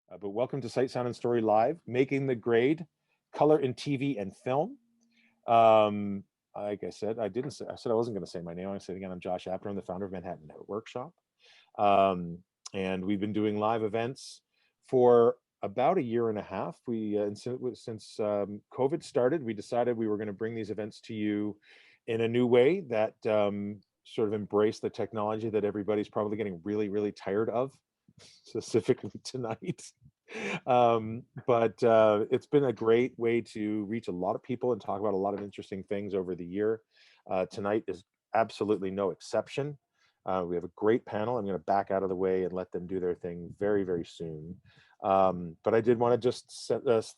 But welcome to Sight, Sound, and Story Live, making the grade, color in TV and film. Like I said, I said I wasn't going to say my name. I said again, I'm Josh Apter. I'm the founder of Manhattan Workshop. And we've been doing live events for about a year and a half. Since COVID started, we decided we were going to bring these events to you in a new way that sort of embrace the technology that everybody's probably getting really, really tired of, specifically tonight. But it's been a great way to reach a lot of people and talk about a lot of interesting things over the year. Tonight is absolutely no exception. We have a great panel. I'm going to back out of the way and let them do their thing very, very soon. But I did want to just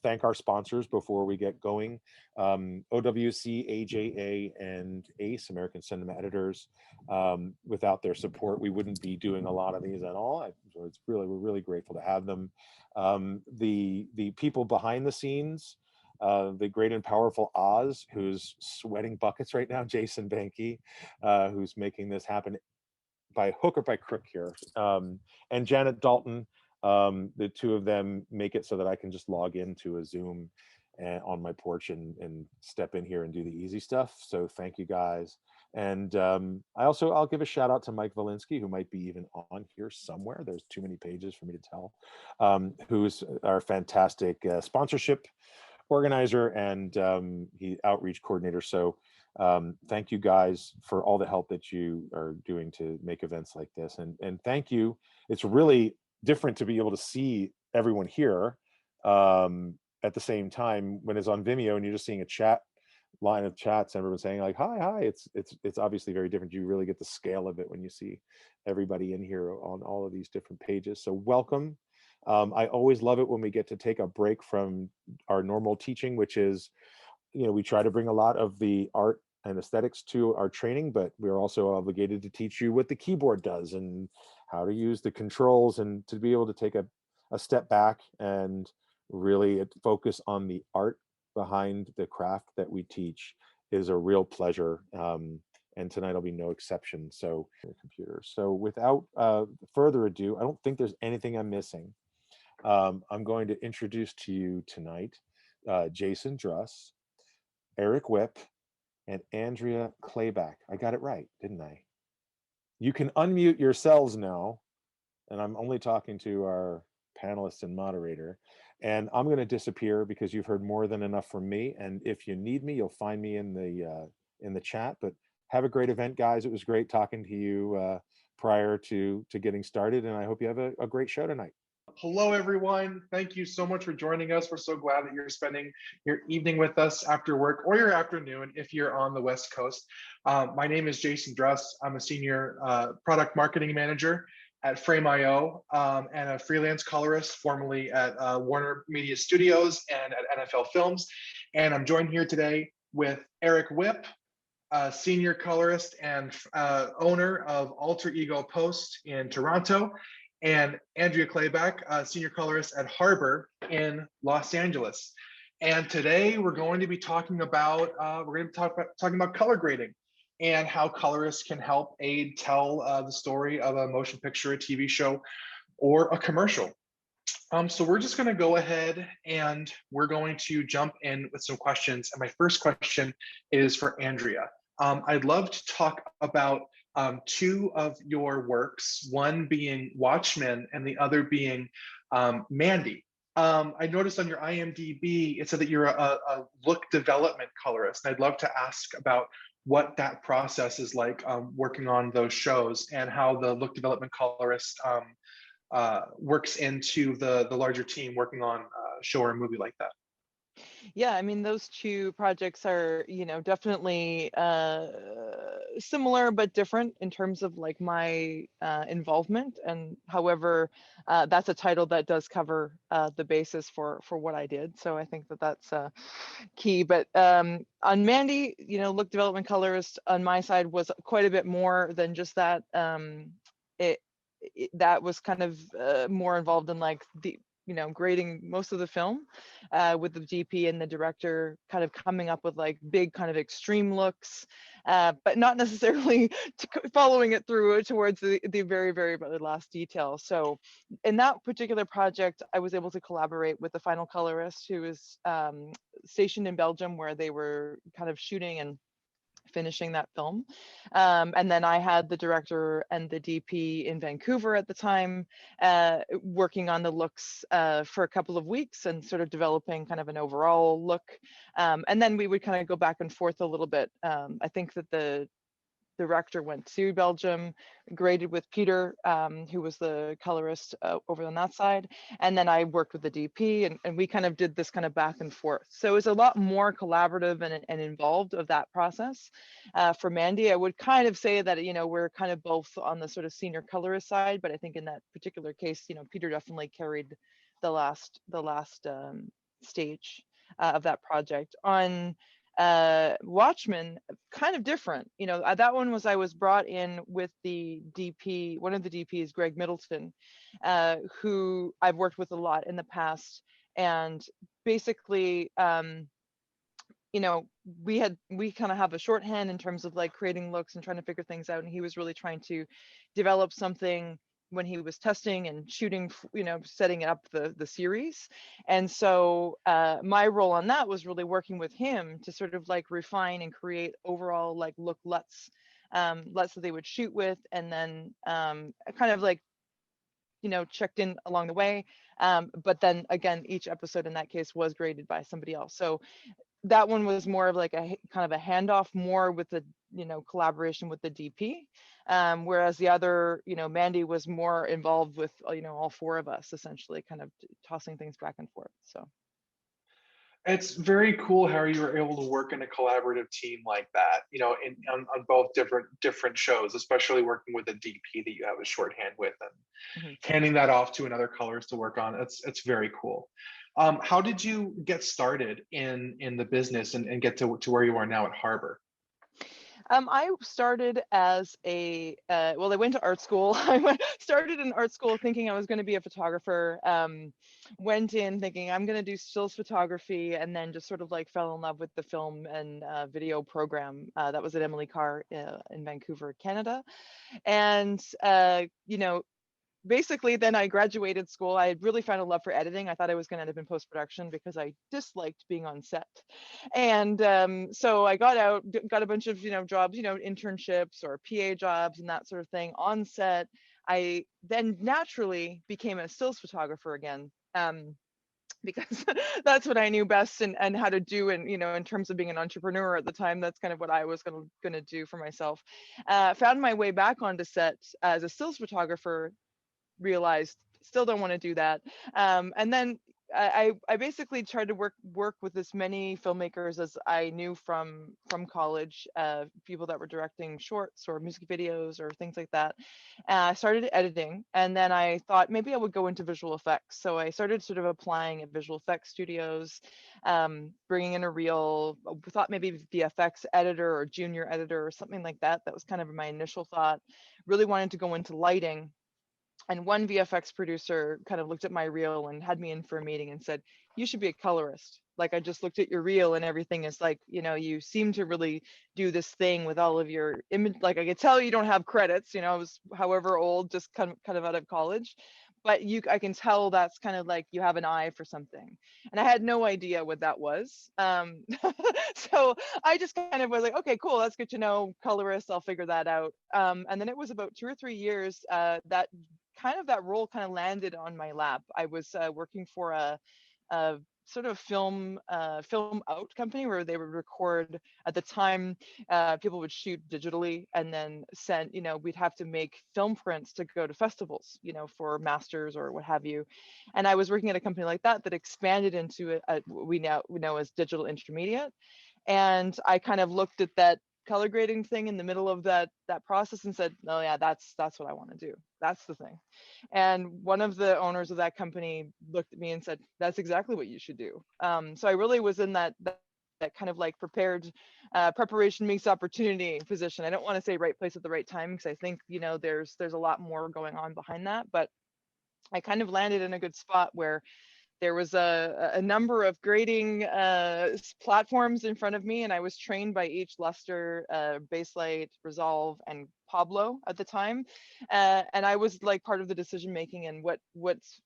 thank our sponsors before we get going. OWC, AJA, and ACE, American Cinema Editors. Without their support, we wouldn't be doing a lot of these at all. So we're really grateful to have them. The people behind the scenes, the great and powerful Oz, who's sweating buckets right now, Jason Banky, who's making this happen by hook or by crook here, and Janet Dalton. The two of them make it so that I can just log into a Zoom on my porch and step in here and do the easy stuff. So thank you guys. And I'll give a shout out to Mike Valinsky, who might be even on here somewhere. There's too many pages for me to tell, who's our fantastic sponsorship organizer and outreach coordinator. So thank you guys for all the help that you are doing to make events like this. And thank you. It's really different to be able to see everyone here at the same time when it's on Vimeo and you're just seeing a line of chats, everyone saying like, hi. It's obviously very different. You really get the scale of it when you see everybody in here on all of these different pages. So welcome. I always love it when we get to take a break from our normal teaching, which is, we try to bring a lot of the art and aesthetics to our training, but we're also obligated to teach you what the keyboard does and how to use the controls, and to be able to take a step back and really focus on the art behind the craft that we teach is a real pleasure. And tonight will be no exception. So, computer. So without further ado, I don't think there's anything I'm missing. I'm going to introduce to you tonight Jason Druss, Eric Whipp, and Andrea Chlebak. I got it right, didn't I? You can unmute yourselves now, and I'm only talking to our panelists and moderator. And I'm going to disappear because you've heard more than enough from me. And if you need me, you'll find me in the chat. But have a great event, guys. It was great talking to you prior to getting started, and I hope you have a great show tonight. Hello, everyone. Thank you so much for joining us. We're so glad that you're spending your evening with us after work, or your afternoon if you're on the West Coast. My name is Jason Druss. I'm a senior product marketing manager at Frame.io and a freelance colorist, formerly at Warner Media Studios and at NFL Films. And I'm joined here today with Eric Whipp, senior colorist and owner of Alter Ego Post in Toronto, and Andrea Chlebak, senior colorist at Harbor in Los Angeles. And today we're going to be talking about talking about color grading and how colorists can help aid tell the story of a motion picture, a TV show, or a commercial. So we're just going to go ahead and we're going to jump in with some questions. And my first question is for Andrea. I'd love to talk about two of your works, one being Watchmen and the other being Mandy. I noticed on your IMDb, it said that you're a look development colorist. And I'd love to ask about what that process is like working on those shows, and how the look development colorist works into the larger team working on a show or a movie like that. Yeah, I mean, those two projects are, definitely similar but different in terms of like my involvement. And however, that's a title that does cover the basis for what I did. So I think that that's key. But on Mandy, look development colorist on my side was quite a bit more than just that. That was kind of more involved in like grading most of the film, with the DP and the director kind of coming up with like big kind of extreme looks, but not necessarily following it through towards the very, very, very last detail. So in that particular project, I was able to collaborate with the final colorist, who was stationed in Belgium, where they were kind of shooting and finishing that film. And then I had the director and the DP in Vancouver at the time, working on the looks for a couple of weeks and sort of developing kind of an overall look. And then we would kind of go back and forth a little bit. I think that the director went to Belgium, graded with Peter, who was the colorist over on that side. And then I worked with the DP, and we kind of did this kind of back and forth. So it was a lot more collaborative and involved of that process. For Mandy, I would kind of say that, we're kind of both on the sort of senior colorist side, but I think in that particular case, Peter definitely carried the last stage of that project. On Watchmen, kind of different. That one was, I was brought in with the DP, one of the DPs, Greg Middleton, who I've worked with a lot in the past. And basically, we kind of have a shorthand in terms of like creating looks and trying to figure things out. And he was really trying to develop something when he was testing and shooting, setting up the series. And so my role on that was really working with him to sort of like refine and create overall like look LUTs that they would shoot with, and then kind of like, checked in along the way. But then again, each episode in that case was graded by somebody else. So that one was more of like a kind of a handoff, more with the collaboration with the DP, whereas the other, Mandy was more involved with all four of us, essentially kind of tossing things back and forth. So it's very cool how you were able to work in a collaborative team like that, on both different shows, especially working with a DP that you have a shorthand with, and handing that off to another colorist to work on. It's very cool. How did you get started in the business and get to where you are now at Harbor? I started as I went to art school. I started in art school thinking I was going to be a photographer. Went in thinking I'm going to do stills photography, and then just sort of like fell in love with the film and video program that was at Emily Carr in Vancouver, Canada. And basically then I graduated school. I had really found a love for editing. I thought I was going to end up in post-production because I disliked being on set. And so I got out, got a bunch of, jobs, internships or PA jobs and that sort of thing on set. I then naturally became a stills photographer again. Because that's what I knew best and how to do, and in terms of being an entrepreneur at the time, that's kind of what I was going to do for myself. Found my way back onto set as a stills photographer, realized still don't want to do that, and then I basically tried to work with as many filmmakers as I knew from college, people that were directing shorts or music videos or things like that. I started editing, and then I thought maybe I would go into visual effects. So I started sort of applying at visual effects studios, bringing in a reel. Thought maybe VFX editor or junior editor or something like that. That was kind of my initial thought. Really wanted to go into lighting. And one VFX producer kind of looked at my reel and had me in for a meeting and said, you should be a colorist. Like, I just looked at your reel and everything is like, you seem to really do this thing with all of your image. Like, I could tell you don't have credits, I was however old, just kind of out of college. But I can tell that's kind of like you have an eye for something. And I had no idea what that was. So I just kind of was like, okay, cool, that's good to know. Colorist, I'll figure that out. And then it was about 2 or 3 years that role kind of landed on my lap. I was working for a sort of film out company where they would record. At the time, people would shoot digitally and then send, we'd have to make film prints to go to festivals, for masters or what have you. And I was working at a company like that expanded into what we know as digital intermediate. And I kind of looked at that color grading thing in the middle of that process and said, oh yeah, that's what I want to do. That's the thing. And one of the owners of that company looked at me and said, that's exactly what you should do. So I really was in that kind of like preparation meets opportunity position. I don't want to say right place at the right time, because I think, there's a lot more going on behind that, but I kind of landed in a good spot where there was a number of grading platforms in front of me, and I was trained by each luster, Baselight, Resolve, and Pablo at the time, and I was like part of the decision making and what's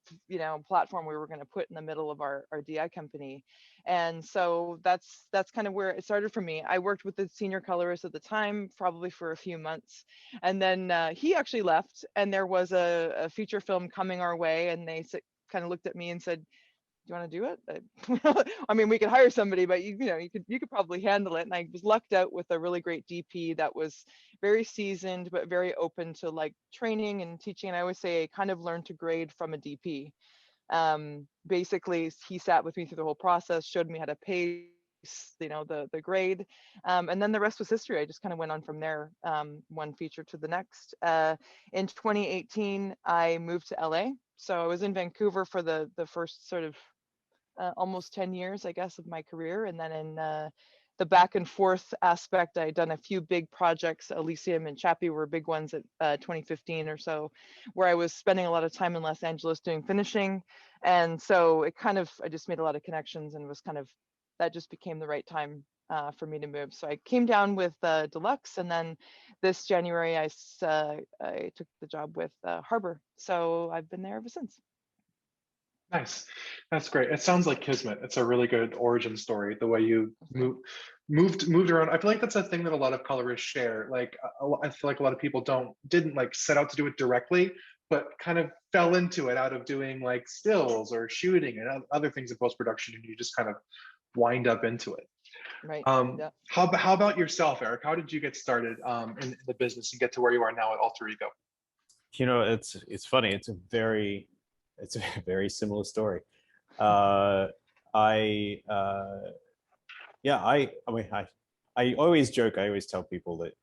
platform we were going to put in the middle of our DI company. And so that's kind of where it started for me. I worked with the senior colorist at the time, probably for a few months, and then he actually left, and there was a feature film coming our way, and they kind of looked at me and said, "Do you want to do it?" I mean, we could hire somebody, but you could probably handle it. And I was lucked out with a really great DP that was very seasoned, but very open to like training and teaching. And I always say I kind of learned to grade from a DP. Basically, he sat with me through the whole process, showed me how to pace, the grade, and then the rest was history. I just kind of went on from there, one feature to the next. In 2018, I moved to LA. So I was in Vancouver for the first sort of almost 10 years, I guess, of my career. And then in the back and forth aspect, I'd done a few big projects. Elysium and Chappie were big ones at 2015 or so, where I was spending a lot of time in Los Angeles doing finishing. And so I just made a lot of connections, and was that just became the right time for me to move. So I came down with Deluxe, and then this January I took the job with Harbor. So I've been there ever since. Nice. That's great. It sounds like Kismet. It's a really good origin story, the way you moved around. I feel like that's a thing that a lot of colorists share. Like I feel like a lot of people didn't like set out to do it directly, but kind of fell into it out of doing like stills or shooting and other things in post-production, and you just kind of wind up into it. Right. Yeah. How about yourself, Eric? How did you get started in the business and get to where you are now at Alter Ego? It's funny. It's a very similar story. I always joke. I always tell people that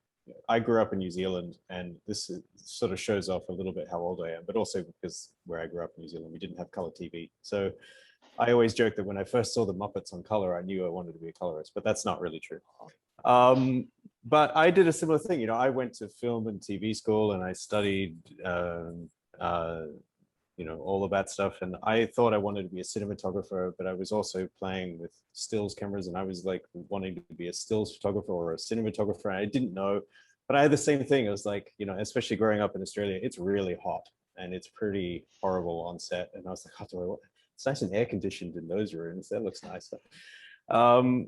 I grew up in New Zealand, and this sort of shows off a little bit how old I am, but also because where I grew up in New Zealand, we didn't have color TV. So I always joke that when I first saw the Muppets on color, I knew I wanted to be a colorist, but that's not really true. But I did a similar thing. I went to film and TV school, and I studied all of that stuff. And I thought I wanted to be a cinematographer, but I was also playing with stills cameras, and I was like wanting to be a stills photographer or a cinematographer. And I didn't know, but I had the same thing. I was like, especially growing up in Australia, it's really hot and it's pretty horrible on set. And I was like, it's nice and air conditioned in those rooms. That looks nice. But I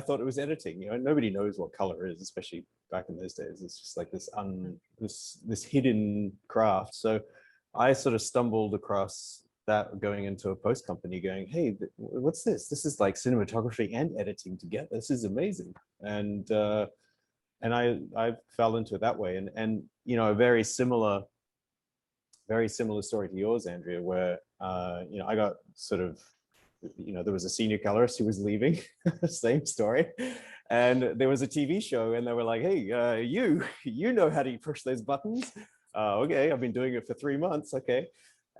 thought it was editing. Nobody knows what color is, especially back in those days. It's just like this hidden craft. So I sort of stumbled across that going into a post company going, hey, what's this? This is like cinematography and editing together. This is amazing. And I fell into it that way. And a very similar story to yours, Andrea, where I got sort of, there was a senior colorist who was leaving, same story. And there was a TV show, and they were like, hey, you know how to push those buttons. Okay, I've been doing it for 3 months. Okay.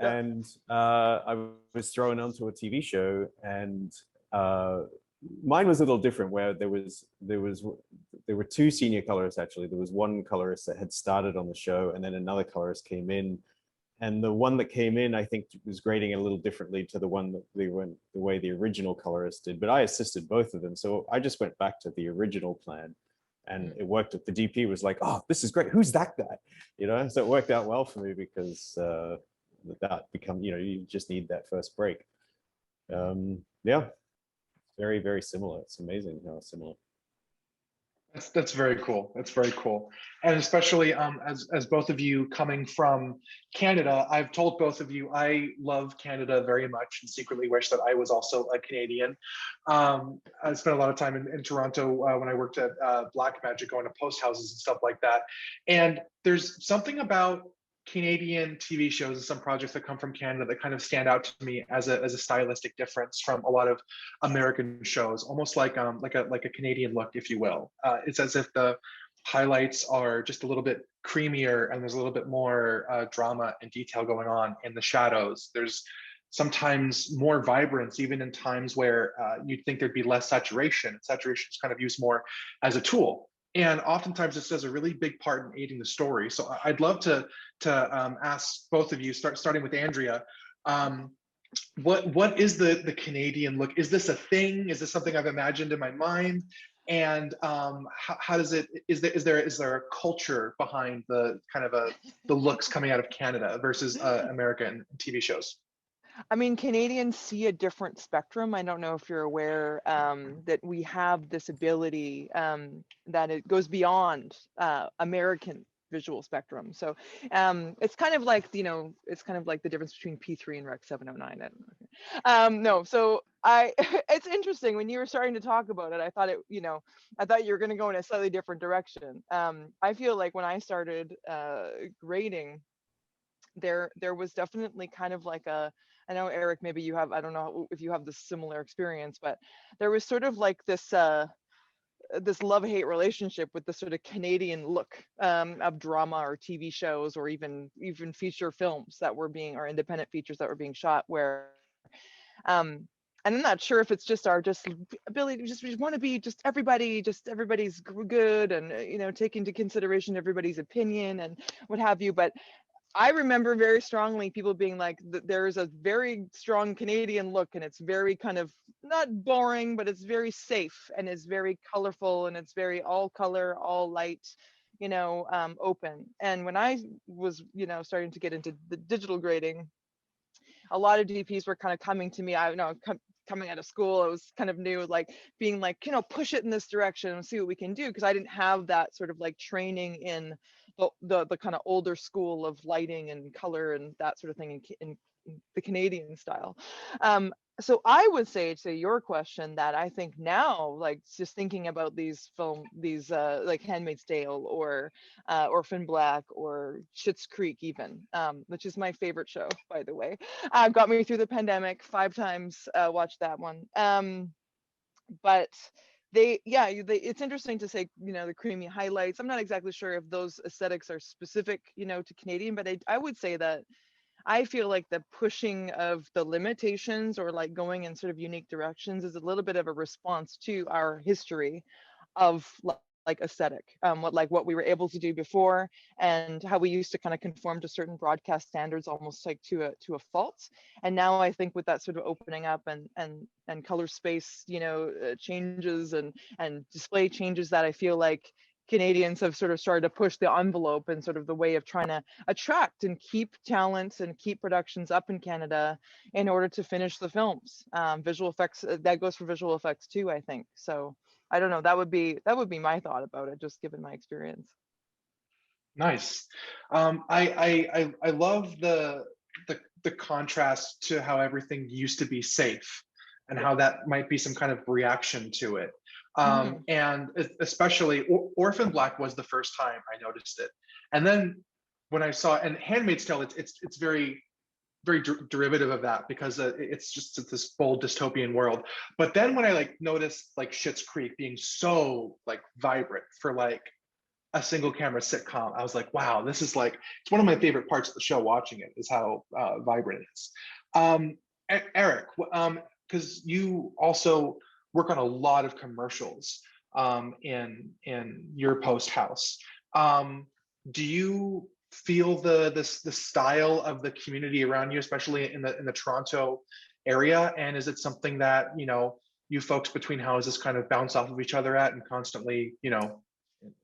Yep. And I was thrown onto a TV show, and mine was a little different, where there were two senior colorists. Actually, there was one colorist that had started on the show, and then another colorist came in. And the one that came in, I think, was grading it a little differently to the one that the way the original colorist did. But I assisted both of them, so I just went back to the original plan, and it worked. The DP was like, "Oh, this is great. Who's that guy?" So it worked out well for me, because that become, you just need that first break. Yeah, very, very similar. It's amazing how similar. That's very cool. That's very cool. And especially as both of you coming from Canada, I've told both of you I love Canada very much and secretly wish that I was also a Canadian. I spent a lot of time in Toronto when I worked at Black Magic, going to post houses and stuff like that. And there's something about Canadian TV shows and some projects that come from Canada that kind of stand out to me as a stylistic difference from a lot of American shows, almost like a Canadian look, if you will. It's as if the highlights are just a little bit creamier, and there's a little bit more drama and detail going on in the shadows. There's sometimes more vibrance, even in times where you'd think there'd be less saturation. Saturation is kind of used more as a tool. And oftentimes this does a really big part in aiding the story. So I'd love to ask both of you, starting with Andrea, what is the Canadian look? Is this a thing? Is this something I've imagined in my mind? And how does it, is there a culture behind the kind of the looks coming out of Canada versus American TV shows? I mean, Canadians see a different spectrum. I don't know if you're aware that we have this ability that it goes beyond American visual spectrum. So it's kind of like, you know, it's kind of like the difference between P3 and Rec 709. I don't know. No, so it's interesting when you were starting to talk about it. I thought it, you know, I thought you were going to go in a slightly different direction. I feel like when I started grading, there was definitely kind of like a, I know Eric, maybe you have, I don't know if you have this similar experience, but there was sort of like this this love-hate relationship with the sort of Canadian look of drama or TV shows or even feature films that were being, or independent features that were being shot, where and I'm not sure if it's just our ability to just want to be everybody's good, and you know, take into consideration everybody's opinion and what have you. But I remember very strongly people being like, there's a very strong Canadian look, and it's very kind of not boring, but it's very safe and it's very colorful and it's very all color, all light, you know, open. And when I was, you know, starting to get into the digital grading, a lot of DPs were kind of coming to me. I know coming out of school, I was kind of new, like being like, you know, push it in this direction and see what we can do, because I didn't have that sort of like training in the kind of older school of lighting and color and that sort of thing in the Canadian style. So I would say to your question that I think now, like just thinking about these like Handmaid's Tale or Orphan Black or Schitt's Creek even, which is my favorite show, by the way, got me through the pandemic 5 times, watched that one. But it's interesting to say, you know, the creamy highlights. I'm not exactly sure if those aesthetics are specific, you know, to Canadian, but I would say that I feel like the pushing of the limitations or like going in sort of unique directions is a little bit of a response to our history of like aesthetic, what we were able to do before, and how we used to kind of conform to certain broadcast standards almost like to a fault. And now I think with that sort of opening up and color space, you know, changes and display changes, that I feel like Canadians have sort of started to push the envelope and sort of the way of trying to attract and keep talents and keep productions up in Canada in order to finish the films. Visual effects, that goes for visual effects too, I think. So I don't know, that would be my thought about it, just given my experience. Nice. I love the contrast to how everything used to be safe and how that might be some kind of reaction to it. And especially Orphan Black was the first time I noticed it. And then when I saw, and Handmaid's Tale, it's very derivative of that, because it's just this bold dystopian world. But then when I like noticed like Schitt's Creek being so like vibrant for like a single camera sitcom, I was like, wow, this is like, it's one of my favorite parts of the show, watching it, is how vibrant it is. Eric, because you also work on a lot of commercials in your post house. Do you feel the style of the community around you, especially in the Toronto area? And is it something that, you know, you folks between houses kind of bounce off of each other at and constantly, you know,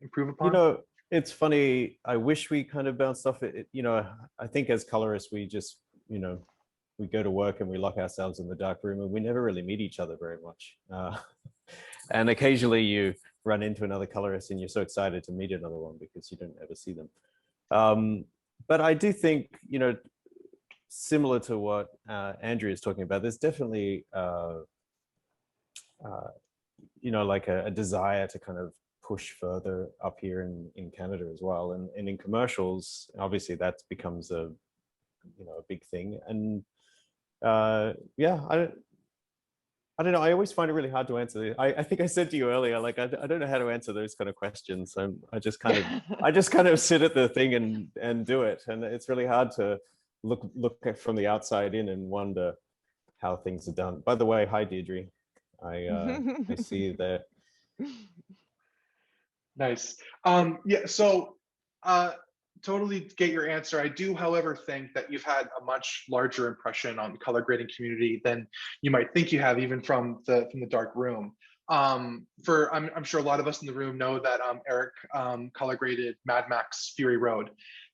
improve upon? You know, it's funny. I wish we kind of bounced off it. You know, I think as colorists, we just, you know, we go to work and we lock ourselves in the dark room and we never really meet each other very much. And occasionally you run into another colorist and you're so excited to meet another one because you don't ever see them. But I do think, you know, similar to what Andrea is talking about, there's definitely, you know, like a desire to kind of push further up here in Canada as well. And in commercials, obviously that becomes a, you know, a big thing. And yeah, I don't know. I always find it really hard to answer. I think I said to you earlier, like I don't know how to answer those kind of questions. I just kind of sit at the thing and do it, and it's really hard to look at from the outside in and wonder how things are done. By the way, hi Deirdre. I see you there. Nice. Yeah, so totally get your answer. I do, however, think that you've had a much larger impression on the color grading community than you might think you have, even from the dark room. I'm sure a lot of us in the room know that Eric color graded Mad Max Fury Road,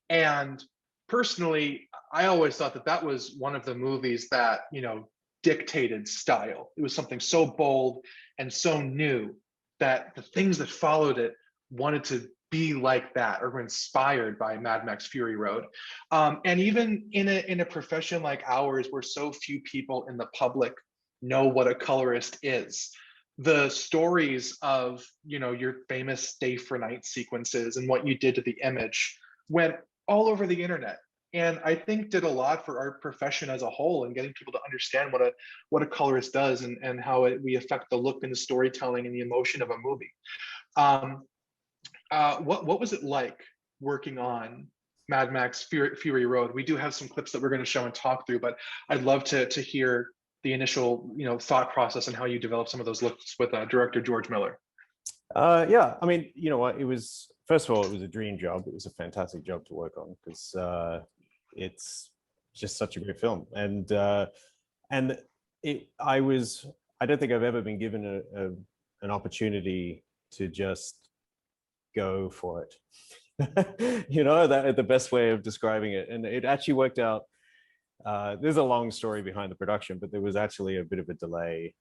and personally, I always thought that that was one of the movies that, you know, dictated style. It was something so bold and so new that the things that followed it wanted to be like that or were inspired by Mad Max Fury Road. And even in a profession like ours, where so few people in the public know what a colorist is, the stories of, you know, your famous day for night sequences and what you did to the image went all over the internet, and I think did a lot for our profession as a whole and getting people to understand what a colorist does, and how we affect the look and the storytelling and the emotion of a movie. What was it like working on Mad Max Fury Road? We do have some clips that we're going to show and talk through, but I'd love to hear the initial, you know, thought process and how you developed some of those looks with director George Miller. Yeah, I mean, you know what, it was, first of all, it was a dream job. It was a fantastic job to work on, because it's just such a great film. And I don't think I've ever been given an opportunity to just go for it. You know, that the best way of describing it. And it actually worked out. There's a long story behind the production, but there was actually a bit of a delay.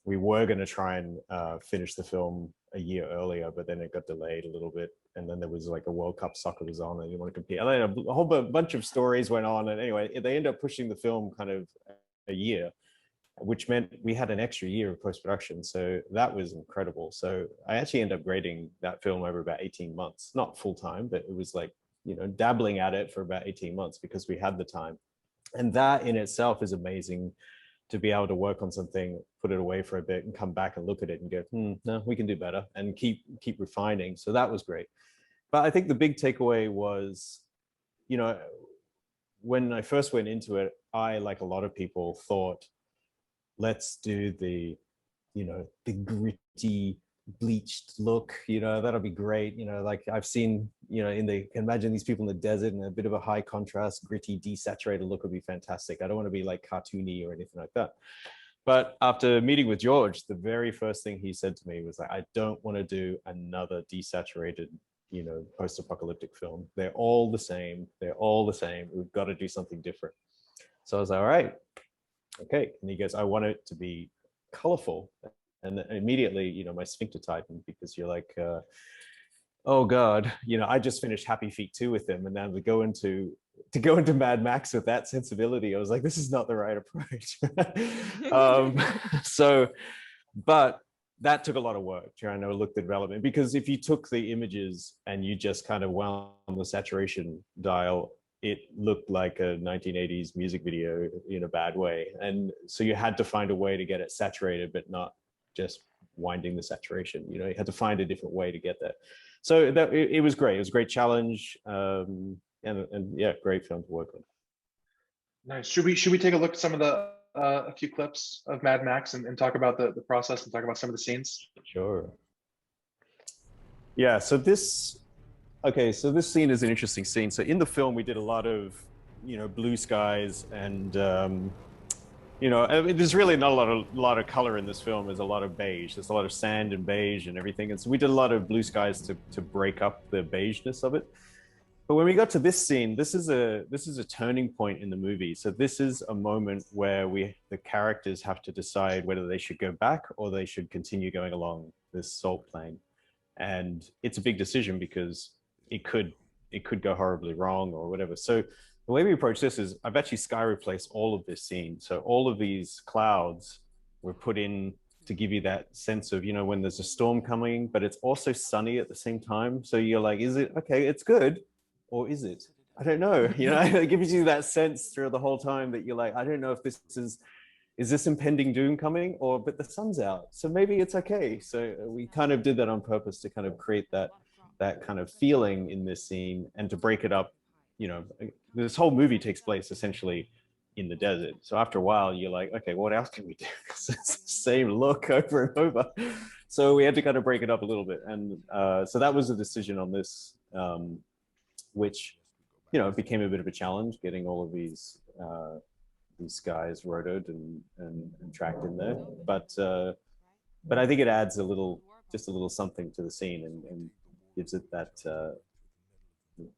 We were going to try and finish the film a year earlier, but then it got delayed a little bit. And then there was like a World Cup soccer was on and you want to compete. And then a whole bunch of stories went on. And anyway, they ended up pushing the film kind of a year, which meant we had an extra year of post-production. So that was incredible. So I actually ended up grading that film over about 18 months, not full time, but it was like, you know, dabbling at it for about 18 months because we had the time. And that in itself is amazing, to be able to work on something, put it away for a bit and come back and look at it and go, no, we can do better, and keep refining. So that was great. But I think the big takeaway was, you know, when I first went into it, I, like a lot of people, thought, let's do the, you know, the gritty, bleached look, you know, that'll be great. You know, like I've seen, you know, imagine these people in the desert, and a bit of a high contrast, gritty, desaturated look would be fantastic. I don't want to be like cartoony or anything like that. But after meeting with George, the very first thing he said to me was like, I don't want to do another desaturated, you know, post-apocalyptic film. They're all the same. They're all the same. We've got to do something different. So I was like, all right, okay. And he goes, I want it to be colorful. And immediately, you know, my sphincter tightened, because you're like, oh God, you know, I just finished Happy Feet 2 with him, and now to go into Mad Max with that sensibility, I was like, this is not the right approach. But that took a lot of work, trying to look the development, because if you took the images and you just kind of wound the saturation dial, it looked like a 1980s music video in a bad way. And so you had to find a way to get it saturated, but not just winding the saturation. You know, you had to find a different way to get there. So it was great. It was a great challenge, and yeah, great film to work on. Nice. Should we take a look at some of the a few clips of Mad Max and talk about the process and talk about some of the scenes? Sure. Yeah. So this scene is an interesting scene. So in the film, we did a lot of, you know, blue skies and. You know, I mean, there's really not a lot of color in this film. There's a lot of beige. There's a lot of sand and beige and everything. And so we did a lot of blue skies to break up the beigeness of it. But when we got to this scene, this is a turning point in the movie. So this is a moment where the characters have to decide whether they should go back or they should continue going along this salt plane. And it's a big decision, because it could go horribly wrong or whatever. So the way we approach this is I've actually sky replaced all of this scene. So all of these clouds were put in to give you that sense of, you know, when there's a storm coming, but it's also sunny at the same time. So you're like, is it okay? It's good, or is it? I don't know. You know, it gives you that sense through the whole time that you're like, I don't know if this is this impending doom coming, but the sun's out, so maybe it's okay. So we kind of did that on purpose to kind of create that kind of feeling in this scene, and to break it up. You know, this whole movie takes place essentially in the desert. So after a while, you're like, okay, what else can we do? Because it's the same look over and over. So we had to kind of break it up a little bit. And so that was a decision on this, which, you know, became a bit of a challenge getting all of these guys rotoed and tracked in there. But I think it adds just a little something to the scene and gives it that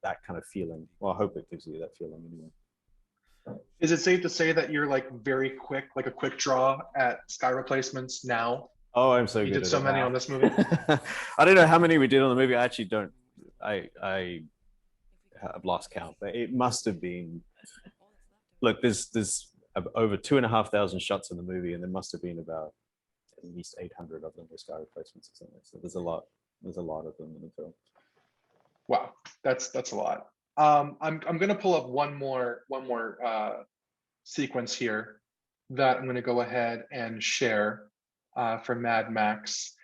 that kind of feeling. Well, I hope it gives you that feeling anyway. Is it safe to say that you're like very quick, like a quick draw at sky replacements now? Oh, I'm so good. You did so many on this movie. I don't know how many we did on the movie. I actually don't. I have lost count, but it must have been. Look, there's over 2,500 shots in the movie, and there must have been about at least 800 of them with sky replacements or something. So there's a lot. There's a lot of them in the film. Wow, that's a lot. I'm gonna pull up one more sequence here that I'm gonna go ahead and share for Mad Max.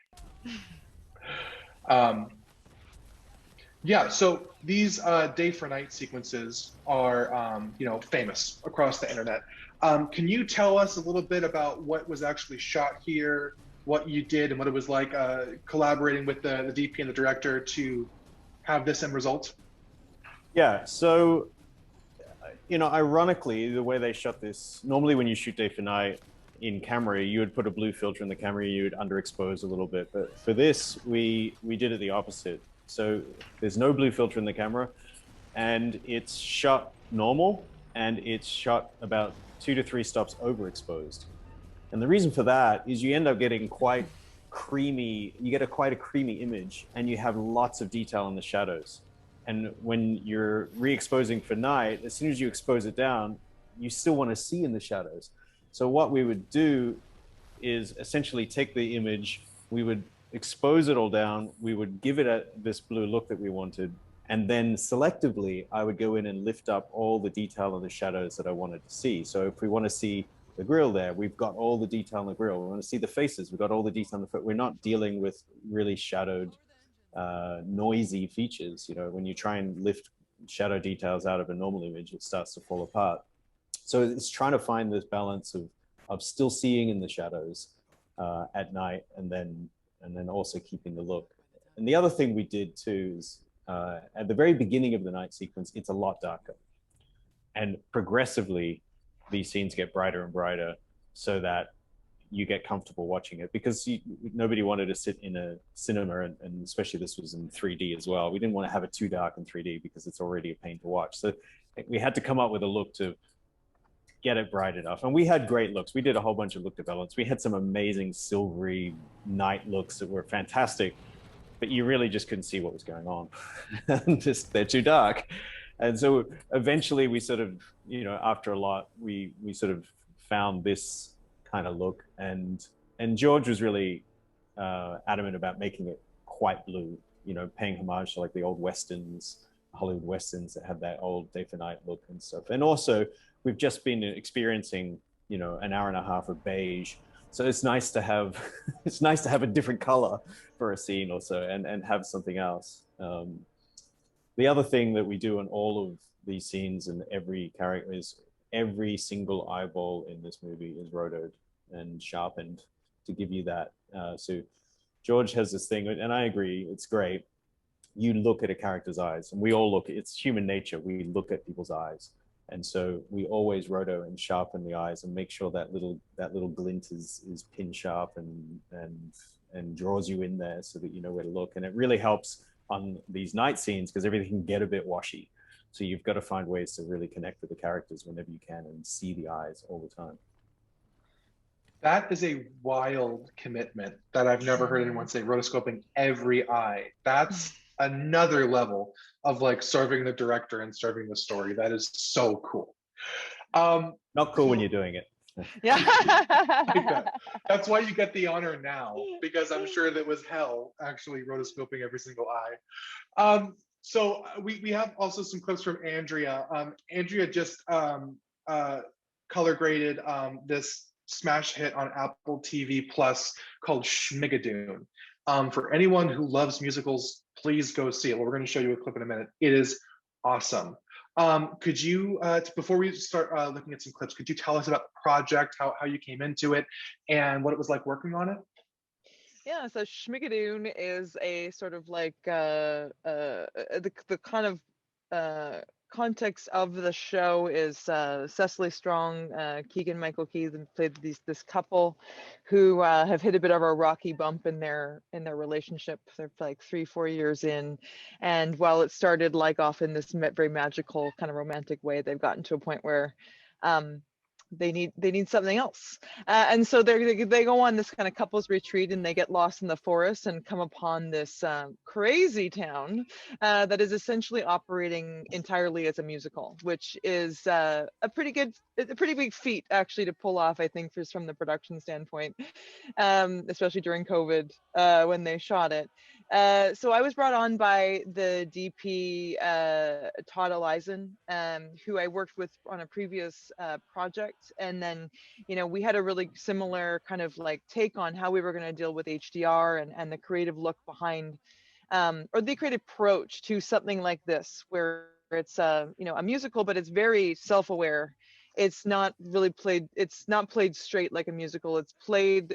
Yeah, so these day for night sequences are you know, famous across the internet. Can you tell us a little bit about what was actually shot here, what you did, and what it was like collaborating with the DP and the director to have this end result? Yeah, so, you know, ironically, the way they shot this, normally when you shoot day for night in camera, you would put a blue filter in the camera, you would underexpose a little bit. But for this, we did it the opposite. So there's no blue filter in the camera, and it's shot normal, and it's shot about 2 to 3 stops overexposed. And the reason for that is you end up getting quite creamy, you get quite a creamy image, and you have lots of detail in the shadows. And when you're re-exposing for night, as soon as you expose it down, you still want to see in the shadows. So what we would do is essentially take the image, we would expose it all down, we would give it this blue look that we wanted, and then selectively, I would go in and lift up all the detail in the shadows that I wanted to see. So if we want to see the grill there, we've got all the detail in the grill. We want to see the faces, we've got all the detail in the foot. We're not dealing with really shadowed, noisy features. You know, when you try and lift shadow details out of a normal image, it starts to fall apart. So it's trying to find this balance of still seeing in the shadows at night, and then also keeping the look. And the other thing we did too is at the very beginning of the night sequence, it's a lot darker, and progressively these scenes get brighter and brighter so that you get comfortable watching it, because nobody wanted to sit in a cinema, and especially this was in 3D as well. We didn't want to have it too dark in 3D because it's already a pain to watch. So we had to come up with a look to get it bright enough. And we had great looks. We did a whole bunch of look developments. We had some amazing silvery night looks that were fantastic, but you really just couldn't see what was going on. They're too dark. And so eventually we sort of, you know, after a lot, we sort of found this kind of look, and George was really adamant about making it quite blue, you know, paying homage to like the old Westerns, Hollywood Westerns that have that old day for night look and stuff. And also we've just been experiencing, you know, an hour and a half of beige. So it's nice to have, it's nice to have a different color for a scene or so, and have something else. The other thing that we do in all of these scenes and every character is every single eyeball in this movie is rotoed and sharpened to give you that. So George has this thing, and I agree, it's great. You look at a character's eyes, and we all look, it's human nature, we look at people's eyes. And so we always roto and sharpen the eyes and make sure that little glint is pin sharp and draws you in there so that you know where to look. And it really helps on these night scenes because everything can get a bit washy. So you've got to find ways to really connect with the characters whenever you can and see the eyes all the time. That is a wild commitment that I've never heard anyone say, rotoscoping every eye. That's another level of like serving the director and serving the story. That is so cool. Not cool when you're doing it. Yeah. That's why you get the honor now, because I'm sure that was hell actually rotoscoping every single eye. So we have also some clips from Andrea. Andrea just color graded this smash hit on Apple TV Plus called Schmigadoon. For anyone who loves musicals, please go see it. We're going to show you a clip in a minute. It is awesome. Could you, before we start looking at some clips, could you tell us about the project, how you came into it, and what it was like working on it? Yeah, so Schmigadoon is a sort of like the kind of context of the show is Cecily Strong, Keegan Michael Key played this couple who have hit a bit of a rocky bump in their relationship. They're like 3-4 years in, and while it started like off in this very magical kind of romantic way, they've gotten to a point where um, they need something else, and so they go on this kind of couples retreat, and they get lost in the forest and come upon this crazy town that is essentially operating entirely as a musical, which is a pretty big feat actually to pull off, I think, just from the production standpoint, especially during COVID when they shot it. So I was brought on by the DP, Todd Elysium, who I worked with on a previous project. And then, we had a really similar kind of like take on how we were going to deal with HDR and the creative look behind, or the creative approach to something like this, where it's a musical, but it's very self-aware. It's not really played, it's not played straight like a musical. It's played,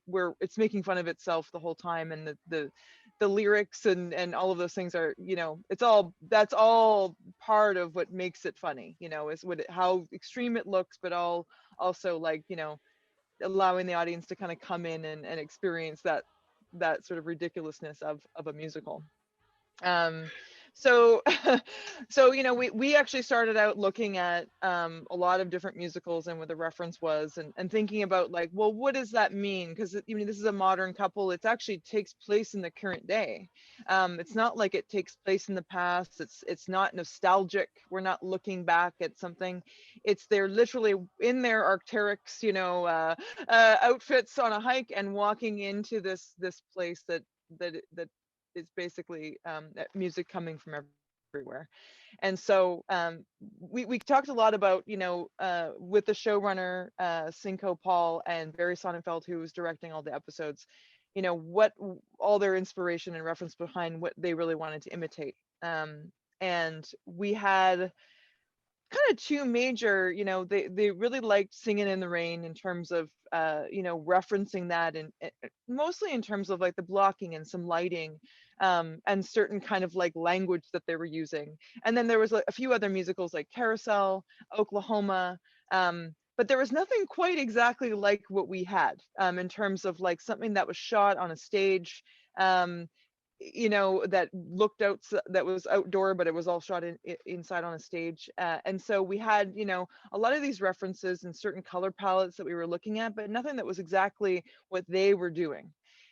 where it's making fun of itself the whole time, and the lyrics and all of those things are, that's all part of what makes it funny, is how extreme it looks, but also like, allowing the audience to kind of come in and experience that sort of ridiculousness of a musical. um so so we actually started out looking at a lot of different musicals and what the reference was, and thinking about like, well, what does that mean? Because this is a modern couple. It actually takes place in the current day. It's not like it takes place in the past. It's not nostalgic. We're not looking back at something. They're literally in their Arc'teryx outfits on a hike and walking into this place that is basically music coming from everywhere. And so we talked a lot about, with the showrunner, Cinco Paul and Barry Sonnenfeld, who was directing all the episodes, what all their inspiration and reference behind what they really wanted to imitate. And we had kind of two major, they really liked Singing in the Rain in terms of referencing that, and mostly in terms of like the blocking and some lighting, and certain kind of like language that they were using. And then there was a few other musicals like Carousel, Oklahoma, but there was nothing quite exactly like what we had, in terms of like something that was shot on a stage, that looked out, that was outdoor, but it was all shot inside on a stage. And so we had, a lot of these references and certain color palettes that we were looking at, but nothing that was exactly what they were doing.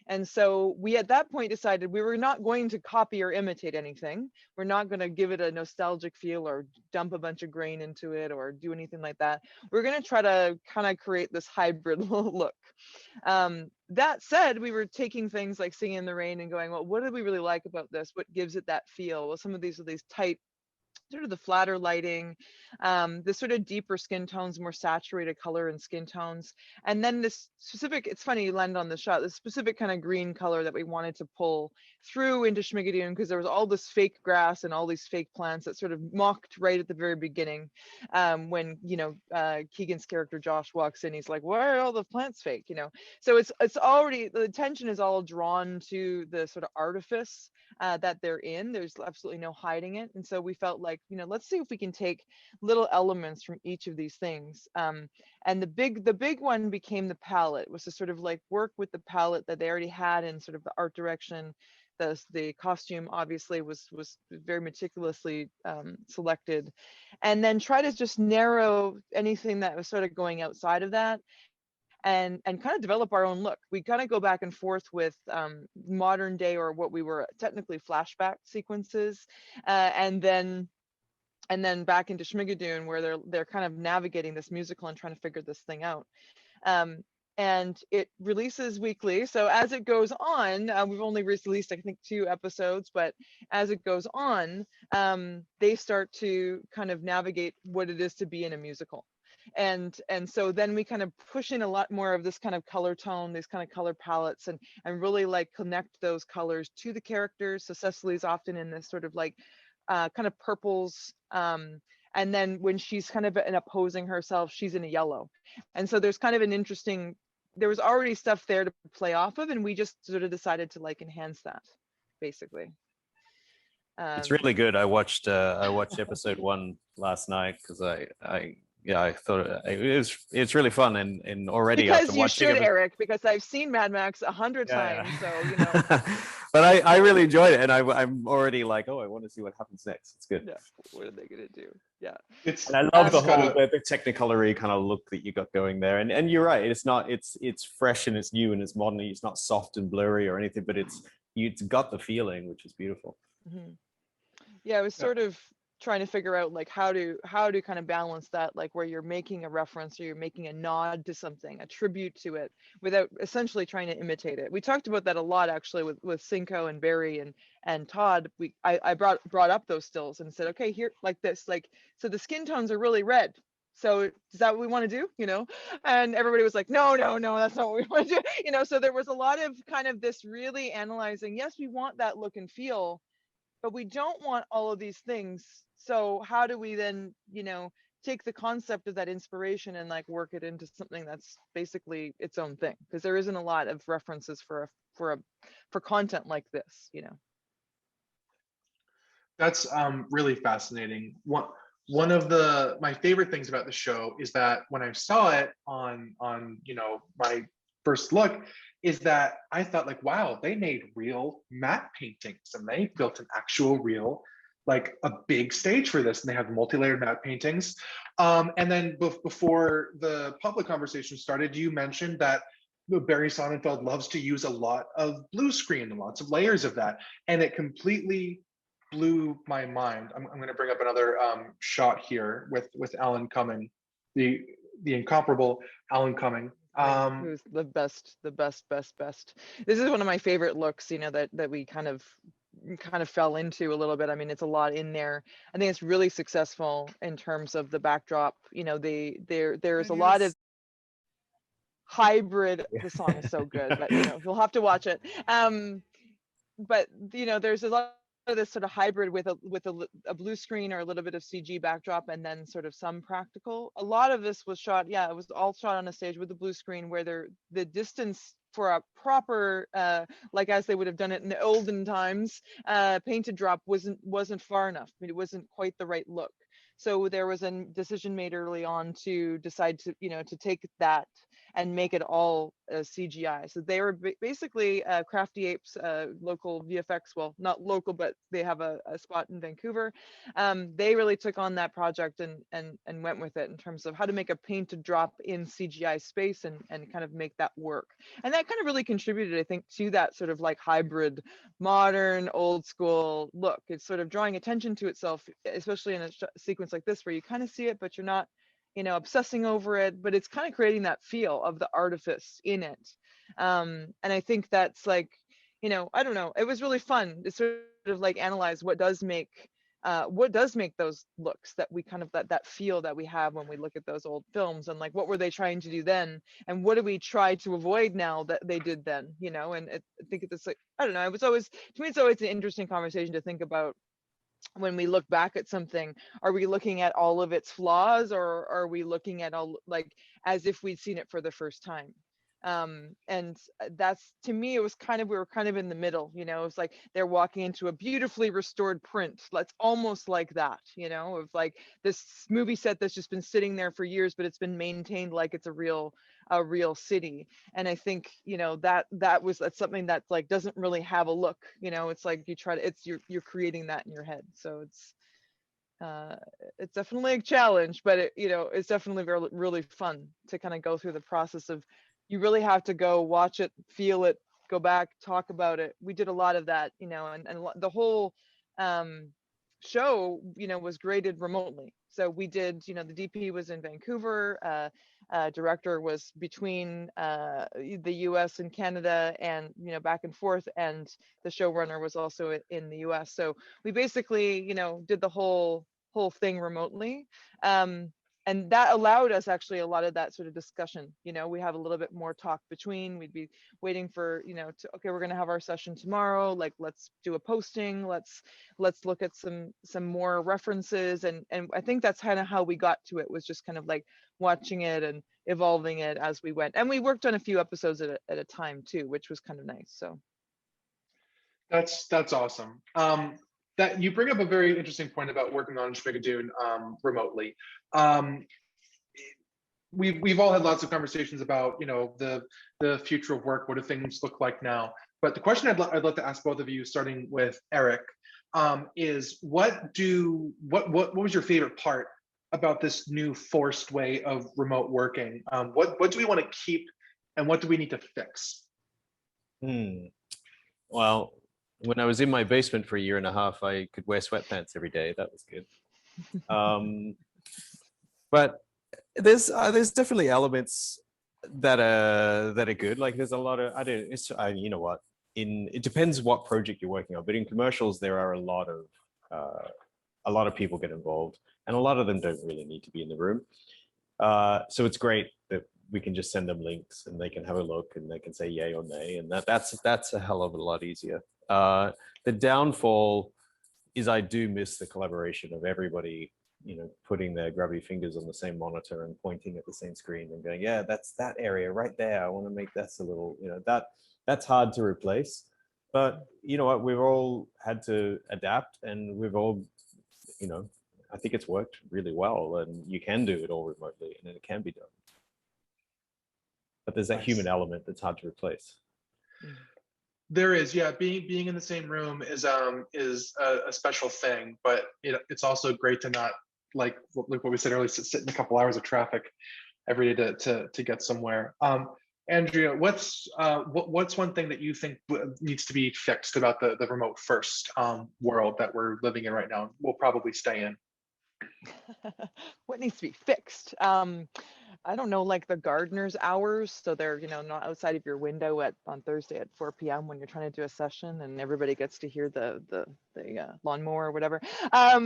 And so we at that point decided we were not going to copy or imitate anything. We're not going to give it a nostalgic feel or dump a bunch of grain into it or do anything like that. We're going to try to kind of create this hybrid look. That said, we were taking things like Singing in the Rain and going, well, what did we really like about this? What gives it that feel? Well, some of these are these tight, sort of the flatter lighting, the sort of deeper skin tones, more saturated color and skin tones. And then this specific, it's funny you land on the shot, the specific kind of green color that we wanted to pull through into Schmigadoon, because there was all this fake grass and all these fake plants that sort of mocked right at the very beginning, when, Keegan's character Josh walks in, he's like, why are all the plants fake? So it's already, the attention is all drawn to the sort of artifice that they're in. There's absolutely no hiding it. And so we felt like, let's see if we can take little elements from each of these things. And the big one became the palette, was to sort of like work with the palette that they already had in sort of the art direction. The costume obviously was very meticulously selected, and then try to just narrow anything that was sort of going outside of that, and kind of develop our own look. We kind of go back and forth with modern day, or what we were technically flashback sequences, and then back into Schmigadoon, where they're kind of navigating this musical and trying to figure this thing out. And it releases weekly. So as it goes on, we've only released, I think, 2 episodes, but as it goes on, they start to kind of navigate what it is to be in a musical. And so then we kind of push in a lot more of this kind of color tone, these kind of color palettes, and really like connect those colors to the characters. So Cecily's often in this sort of like kind of purples, and then when she's kind of opposing herself, she's in a yellow. And so there's kind of an interesting there was already stuff there to play off of, and we just sort of decided to like enhance that, basically. It's really good. I watched episode 1 last night because I thought it's really fun, and already because after you watching should, it, Eric, because I've seen Mad Max 100 times, so you know. But I really enjoyed it, and I'm already like, oh, I want to see what happens next. It's good. Yeah, what are they gonna do? Yeah, It's And I love the it's got whole a- the technicolor kind of look that you got going there. And you're right, it's fresh and it's new and it's modern. It's not soft and blurry or anything, but it's got the feeling, which is beautiful. hmm yeah. I was sort of trying to figure out like how to kind of balance that, like where you're making a reference or you're making a nod to something, a tribute to it, without essentially trying to imitate it. We talked about that a lot actually with Cinco and Barry and Todd. I brought up those stills and said, okay, here, like this, like, so the skin tones are really red. So is that what we want to do? You know, and everybody was like, no, that's not what we want to do. You know, so there was a lot of kind of this really analyzing. Yes, we want that look and feel, but we don't want all of these things. So how do we then, you know, take the concept of that inspiration and like work it into something that's basically its own thing? Because there isn't a lot of references for content like this, you know. That's really fascinating. One of my favorite things about the show is that when I saw it on you know, my first look, is that I thought like, wow, they made real matte paintings and they built an actual real, like a big stage for this, and they have multi-layered matte paintings. And then before the public conversation started, you mentioned that Barry Sonnenfeld loves to use a lot of blue screen and lots of layers of that, and it completely blew my mind. I'm going to bring up another shot here with Alan Cumming, the incomparable Alan Cumming. Who's the best. This is one of my favorite looks, you know, that we kind of fell into a little bit. I mean, it's a lot in there. I think it's really successful in terms of the backdrop. You know, there's a lot of hybrid. The song is so good, but you know, you'll have to watch it. But you know, there's a lot of this sort of hybrid with a blue screen or a little bit of CG backdrop, and then sort of some practical. A lot of this was shot, yeah, it was all shot on a stage with the blue screen, where the distance for a proper, like as they would have done it in the olden times, painted drop wasn't far enough. I mean, it wasn't quite the right look. So there was a decision made early on to decide to, you know, to take that and make it all CGI. So they were basically Crafty Apes, local VFX, well, not local, but they have a spot in Vancouver. They really took on that project and went with it in terms of how to make a painted drop in CGI space and kind of make that work. And that kind of really contributed, I think, to that sort of like hybrid, modern, old school look. It's sort of drawing attention to itself, especially in a sequence like this, where you kind of see it, but you're not, you know, obsessing over it, but it's kind of creating that feel of the artifice in it. And I think that's like, you know, I don't know, it was really fun to sort of like analyze what does make those looks that we kind of that feel that we have when we look at those old films, and like what were they trying to do then, and what do we try to avoid now that they did then, you know. And I think it's like, I don't know, it was always, to me, it's always an interesting conversation to think about. When we look back at something, are we looking at all of its flaws, or are we looking at all, like, as if we'd seen it for the first time? And that's, to me, it was kind of, we were kind of in the middle, you know. It's like they're walking into a beautifully restored print. That's almost like that, you know, of like this movie set that's just been sitting there for years, but it's been maintained like it's a real city. And I think, you know, that's something that like doesn't really have a look, you know. It's like you're creating that in your head. So it's definitely a challenge, but it, you know, it's definitely really fun to kind of go through the process of, you really have to go watch it, feel it, go back, talk about it. We did a lot of that, you know, and the whole show, you know, was graded remotely. So we did, you know, the DP was in Vancouver, director was between the US and Canada, and, you know, back and forth, and the showrunner was also in the US. So we basically, you know, did the whole thing remotely. And that allowed us actually a lot of that sort of discussion. You know, we have a little bit more talk between. We'd be waiting for, you know, okay, we're going to have our session tomorrow. Like, let's do a posting. Let's look at some more references. And I think that's kind of how we got to it, was just kind of like watching it. And evolving it as we went. And we worked on a few episodes at a time too, which was kind of nice. So that's awesome. That you bring up a very interesting point about working on Schmigadoon remotely. We've all had lots of conversations about, you know, the future of work. What do things look like now? But the question I'd love to ask both of you, starting with Eric, is what was your favorite part about this new forced way of remote working? What do we want to keep, and what do we need to fix? Well, when I was in my basement for a year and a half, I could wear sweatpants every day. That was good. But there's definitely elements that are good. Like there's a lot of you know what, it depends what project you're working on, but in commercials there are a lot of people get involved, and a lot of them don't really need to be in the room. So it's great that we can just send them links and they can have a look and they can say yay or nay, and that's a hell of a lot easier. The downfall is I do miss the collaboration of everybody, you know, putting their grubby fingers on the same monitor and pointing at the same screen and going, yeah, that's that area right there. I want to make that's a little, you know, that's hard to replace. But you know what, we've all had to adapt, and we've all, you know, I think it's worked really well, and you can do it all remotely and it can be done. But there's that human element that's hard to replace. There is, yeah. Being in the same room is a special thing, but it's also great to not, like what we said earlier, sit in a couple hours of traffic every day to get somewhere. Andrea, what's one thing that you think needs to be fixed about the remote first world that we're living in right now? We'll probably stay in. What needs to be fixed? I don't know, like the gardener's hours, so they're, you know, not outside of your window on Thursday at 4 p.m. when you're trying to do a session and everybody gets to hear the lawnmower or whatever. I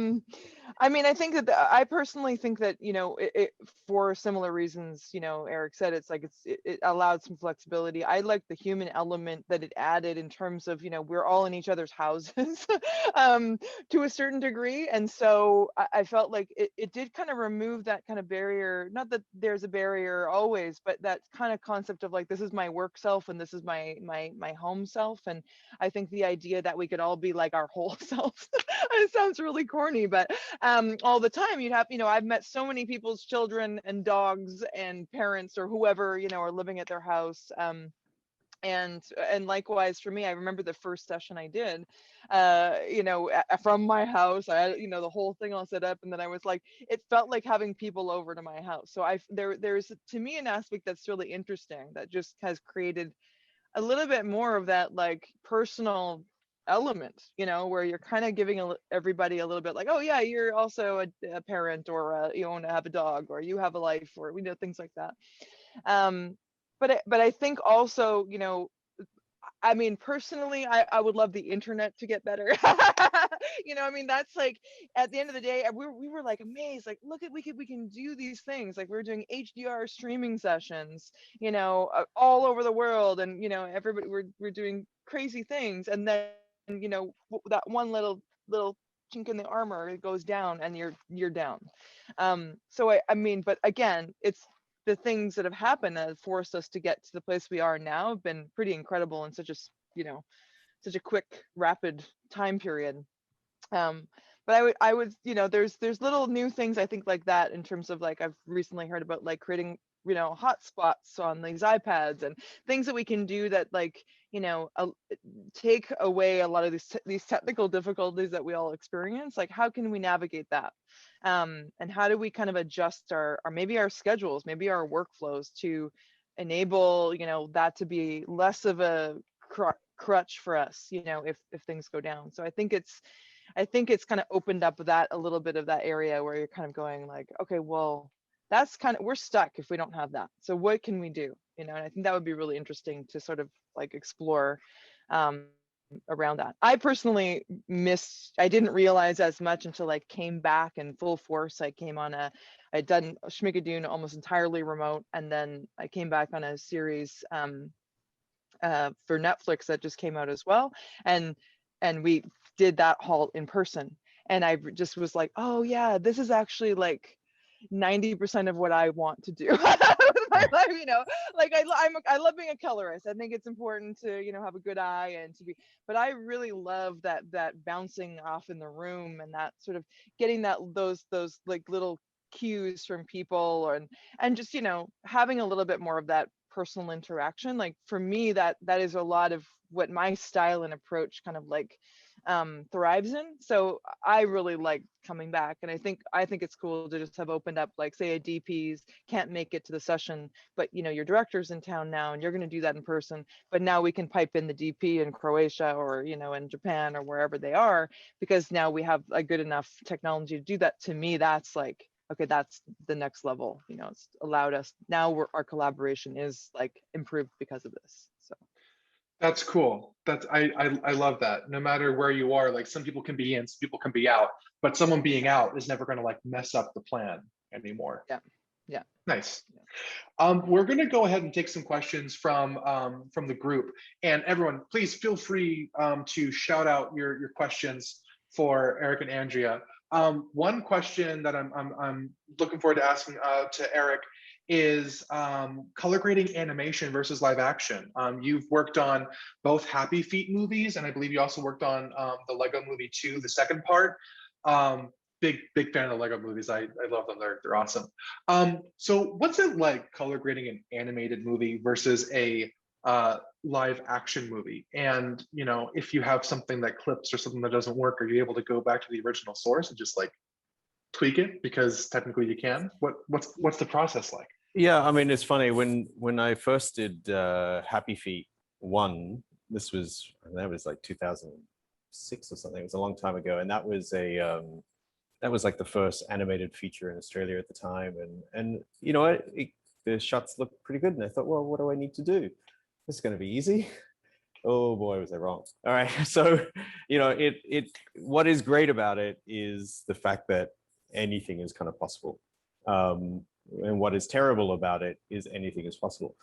mean, I think that I personally think that, you know, it for similar reasons, you know, Eric said, it's like it allowed some flexibility. I like the human element that it added in terms of, you know, we're all in each other's houses to a certain degree, and so I felt like it did kind of remove that kind of barrier. Not that there's a barrier always, but that kind of concept of like, this is my work self and this is my home self. And I think the idea that we could all be like our whole selves, it sounds really corny, but all the time you'd have, you know, I've met so many people's children and dogs and parents or whoever, you know, are living at their house. And likewise for me, I remember the first session I did, you know, from my house. I had, you know, the whole thing all set up, and then I was like, it felt like having people over to my house. So there's to me an aspect that's really interesting that just has created a little bit more of that like personal element, you know, where you're kind of giving everybody a little bit like, oh yeah, you're also a parent, or you want to have a dog, or you have a life, or we know things like that. But I think also, you know, I mean, personally, I would love the internet to get better. You know, I mean, that's like, at the end of the day, we were like amazed, like, look at, we can do these things. Like, we were doing HDR streaming sessions, you know, all over the world. And, you know, everybody, we're doing crazy things. And then, you know, that one little chink in the armor, it goes down and you're down. So I mean, but again, it's the things that have happened that have forced us to get to the place we are now have been pretty incredible in such a, you know, such a quick, rapid time period. But I would, you know, there's little new things I think like that, in terms of like, I've recently heard about like creating, you know, hotspots on these iPads and things that we can do that, like, you know, take away a lot of these technical difficulties that we all experience. Like, how can we navigate that? And how do we kind of adjust our maybe our schedules, maybe our workflows to enable, you know, that to be less of a crutch for us, you know, if things go down. So I think it's kind of opened up that a little bit of that area where you're kind of going like, okay, well, that's kind of, we're stuck if we don't have that. So what can we do? You know, and I think that would be really interesting to sort of like explore around that. I personally I didn't realize as much until I came back in full force. I'd done Schmigadoon almost entirely remote, and then I came back on a series for Netflix that just came out as well, and we did that halt in person, and I just was like, oh yeah, this is actually like, 90% of what I want to do with my life, you know, like I love being a colorist. I think it's important to, you know, have a good eye and to be, but I really love that bouncing off in the room and that sort of getting those like little cues from people, and just, you know, having a little bit more of that personal interaction. Like for me, that is a lot of what my style and approach kind of like thrives in. So I really like coming back, and I think it's cool to just have opened up, like, say a DP's can't make it to the session, but you know, your director's in town now and you're going to do that in person, but now we can pipe in the DP in Croatia, or you know, in Japan, or wherever they are, because now we have a good enough technology to do that. To me, that's like, okay, that's the next level. You know, it's allowed us now, our collaboration is like improved because of this. So That's cool. That's I love that. No matter where you are, like some people can be in, some people can be out, but someone being out is never going to like mess up the plan anymore. yeah, yeah. Nice. We're going to go ahead and take some questions from the group, and everyone, please feel free to shout out your questions for Eric and Andrea. One question that I'm looking forward to asking to Eric is color grading animation versus live action. You've worked on both Happy Feet movies, and I believe you also worked on the Lego Movie 2, the second part. Big fan of the Lego movies. I love them. They're awesome. So what's it like color grading an animated movie versus a live action movie? And you know, if you have something that clips or something that doesn't work, are you able to go back to the original source and just like tweak it, because technically you can? What's the process like? Yeah, I mean, it's funny, when I first did Happy Feet 1, that was like 2006 or something. It was a long time ago, and that was like the first animated feature in Australia at the time, and you know, the shots looked pretty good, and I thought, well, what do I need to do? This is going to be easy. Oh boy, was I wrong. All right, so you know, what is great about it is the fact that anything is kind of possible. And what is terrible about it is anything is possible.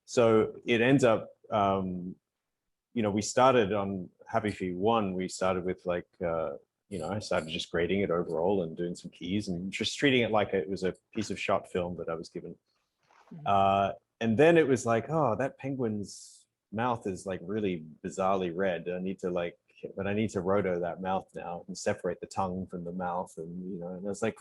So it ends up, you know, we started on Happy Feet 1, we started with like, you know, I started just grading it overall and doing some keys and just treating it like it was a piece of shot film that I was given. And then it was like, oh, that penguin's mouth is like really bizarrely red. I need to roto that mouth now and separate the tongue from the mouth. And, you know, and I was like,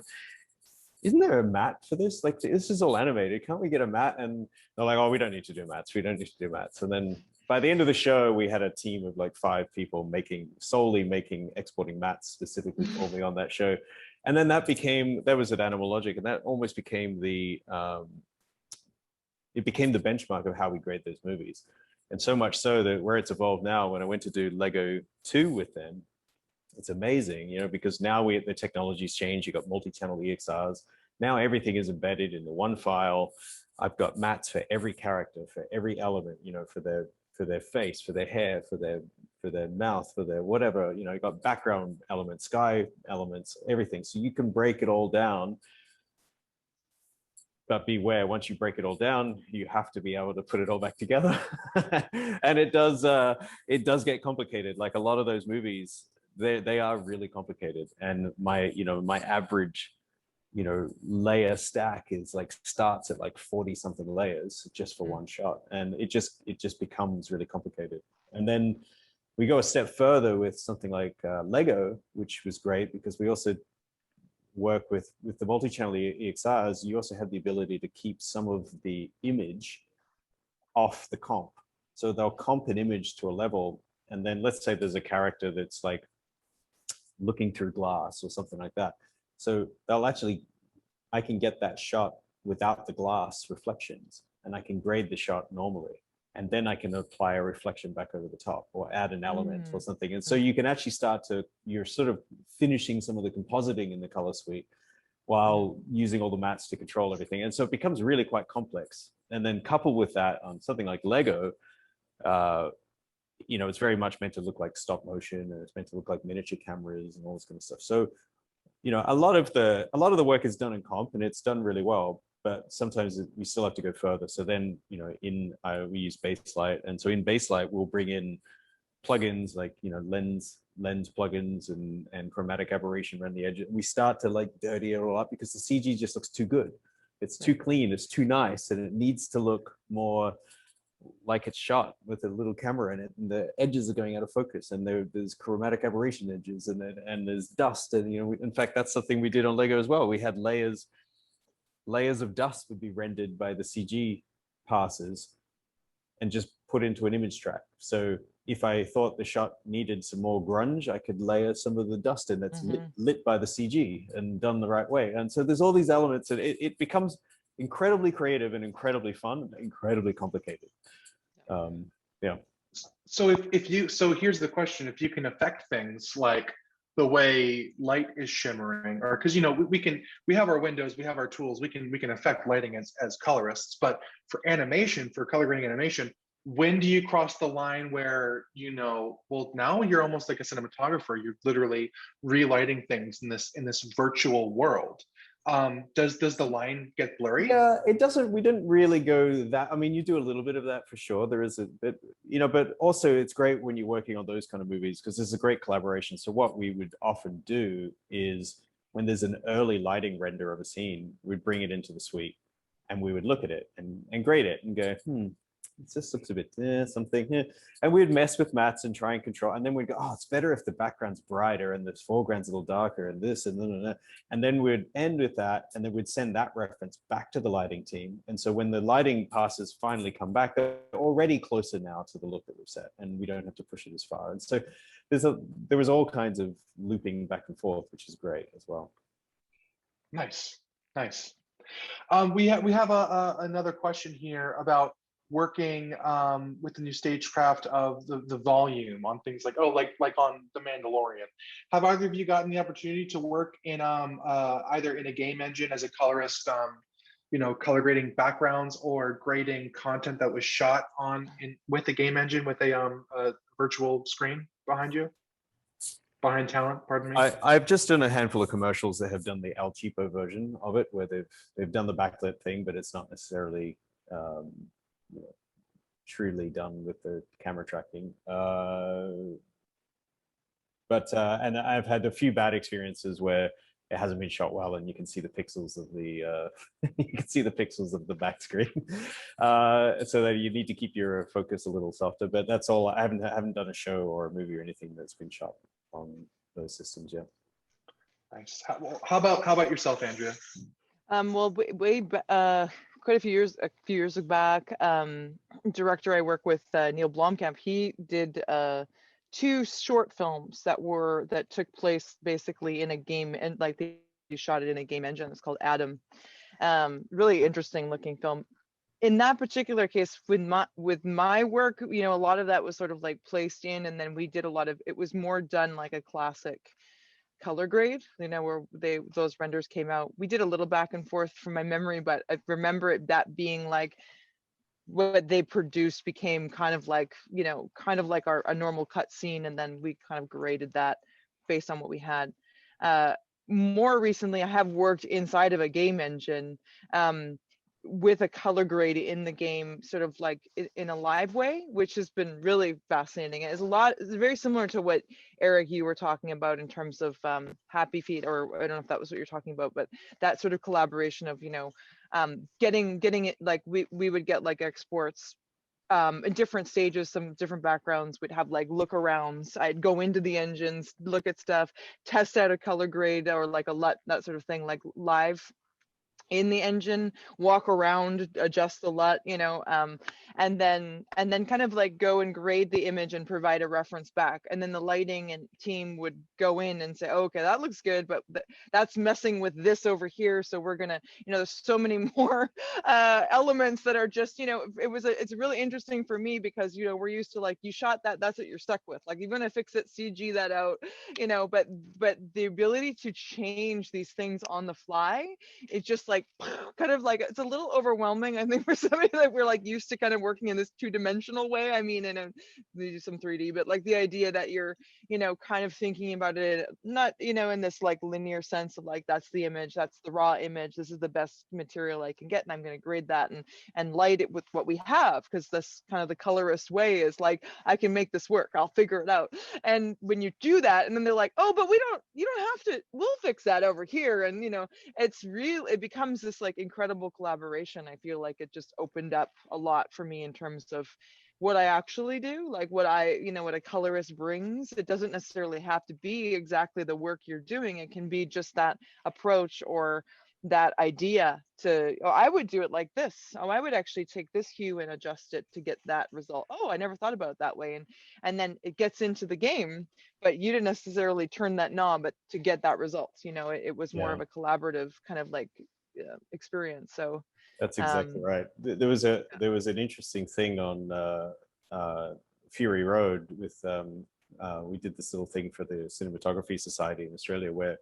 isn't there a mat for this? Like, this is all animated. Can't we get a mat? And they're like, oh, we don't need to do mats. We don't need to do mats. And then by the end of the show, we had a team of like 5 people exporting mats specifically for me on that show. And then that was at Animal Logic, and that almost became it became the benchmark of how we grade those movies. And so much so that where it's evolved now, when I went to do Lego 2 with them, it's amazing, you know, because now the technology's changed. You've got multi-channel EXRs. Now everything is embedded in the one file. I've got mats for every character, for every element, you know, for their face, for their hair, for their mouth, for their whatever, you know, you've got background elements, sky elements, everything. So you can break it all down. But beware, once you break it all down, you have to be able to put it all back together. And it does get complicated. Like a lot of those movies, they are really complicated. And my average, you know, layer stack is like starts at like 40 something layers just for one shot. And it just becomes really complicated. And then we go a step further with something like Lego, which was great because we also work with the multi-channel EXRs. You also have the ability to keep some of the image off the comp. So they'll comp an image to a level, and then let's say there's a character that's like looking through glass or something like that. So I can get that shot without the glass reflections, and I can grade the shot normally. And then I can apply a reflection back over the top or add an element or something. And so you can actually you're sort of finishing some of the compositing in the color suite while using all the mats to control everything. And so it becomes really quite complex. And then coupled with that on something like Lego, you know, it's very much meant to look like stop motion, and it's meant to look like miniature cameras and all this kind of stuff. So, you know, a lot of the work is done in comp, and it's done really well. But sometimes we still have to go further. So then, you know, we use Baselight. And so in Baselight, we'll bring in plugins like lens plugins and chromatic aberration around the edge. We start to like dirty it all up because the CG just looks too good. It's too clean, it's too nice, and it needs to look more like it's shot with a little camera in it, and the edges are going out of focus, and there's chromatic aberration edges, and there's dust, and in fact that's something we did on Lego as well. We had layers of dust would be rendered by the CG passes and just put into an image track. So if I thought the shot needed some more grunge, I could layer some of the dust in that's lit by the CG and done the right way. And so there's all these elements, and it becomes incredibly creative and incredibly fun, and incredibly complicated. Yeah. So so here's the question: if you can affect things like the way light is shimmering, or because we have our windows, we have our tools, we can affect lighting as colorists, but for animation, for color grading animation, when do you cross the line where well, now you're almost like a cinematographer, you're literally relighting things in this virtual world? Does the line get blurry? Yeah, it doesn't. We didn't really go that. I mean, you do a little bit of that for sure. There is a bit, but also it's great when you're working on those kind of movies because there's a great collaboration. So what we would often do is when there's an early lighting render of a scene, we'd bring it into the suite and we would look at it and grade it and go, it just looks a bit something here. And we'd mess with mats and try and control. And then we'd go, oh, it's better if the background's brighter and the foreground's a little darker and this and then. And then we'd end with that. And then we'd send that reference back to the lighting team. And so when the lighting passes finally come back, they're already closer now to the look that we've set. And we don't have to push it as far. And so there was all kinds of looping back and forth, which is great as well. Nice. We have another question here about working with the new stagecraft of the volume on things like like on The Mandalorian. Have either of you gotten the opportunity to work in either in a game engine as a colorist, color grading backgrounds or grading content that was shot with a game engine with a virtual screen behind talent? Pardon me. I've just done a handful of commercials that have done the El Cheapo version of it, where they've done the backlit thing, but it's not necessarily truly done with the camera tracking. But I've had a few bad experiences where it hasn't been shot well, and you can see the pixels of the back screen. So that you need to keep your focus a little softer. But that's all. I haven't done a show or a movie or anything that's been shot on those systems yet. Nice. How about yourself, Andrea? Well, quite a few years back, director I work with, Neil Blomkamp, he did 2 short films that took place basically in a game, and like they shot it in a game engine. It's called Adam. Really interesting looking film. In that particular case, with my work, a lot of that was sort of like placed in, and then we did a lot of, it was more done like a classic color grade, where those renders came out. We did a little back and forth from my memory, but I remember that being like what they produced became kind of like a normal cut scene, and then we kind of graded that based on what we had. More recently, I have worked inside of a game engine with a color grade in the game, sort of like in a live way, which has been really fascinating. It's very similar to what Eric, you were talking about in terms of Happy Feet, or I don't know if that was what you're talking about, but that sort of collaboration of, getting it, like we would get like exports in different stages, some different backgrounds would have like look arounds. I'd go into the engines, look at stuff, test out a color grade or like a LUT, that sort of thing, like live in the engine, walk around, adjust the LUT, and then kind of like go and grade the image and provide a reference back. And then the lighting and team would go in and say, oh, okay, that looks good, but that's messing with this over here. So we're gonna, there's so many more elements that are just, it's really interesting for me because, we're used to like, you shot that, that's what you're stuck with. Like, you're gonna fix it, CG that out, but the ability to change these things on the fly, it's just like, like kind of like, it's a little overwhelming, I think, for somebody that we're like used to kind of working in this two-dimensional way. I mean, they do some 3D, but like the idea that you're, you know, kind of thinking about it, not, you know, in this like linear sense of like, that's the image, that's the raw image, this is the best material I can get, and I'm going to grade that and light it with what we have, because this kind of the colorist way is like, I can make this work, I'll figure it out. And when you do that, and then they're like, oh, but you don't have to, we'll fix that over here. And, you know, it becomes this like incredible collaboration. I feel like it just opened up a lot for me in terms of what I actually do, like what what a colorist brings. It doesn't necessarily have to be exactly the work you're doing. It can be just that approach or that idea to, oh, I would do it like this. Oh, I would actually take this hue and adjust it to get that result. Oh, I never thought about it that way. And then it gets into the game, but you didn't necessarily turn that knob but to get that result. You know, it was more Yeah. of a collaborative kind of like experience. So That's exactly right. There was an interesting thing on Fury Road with we did this little thing for the Cinematography Society in Australia where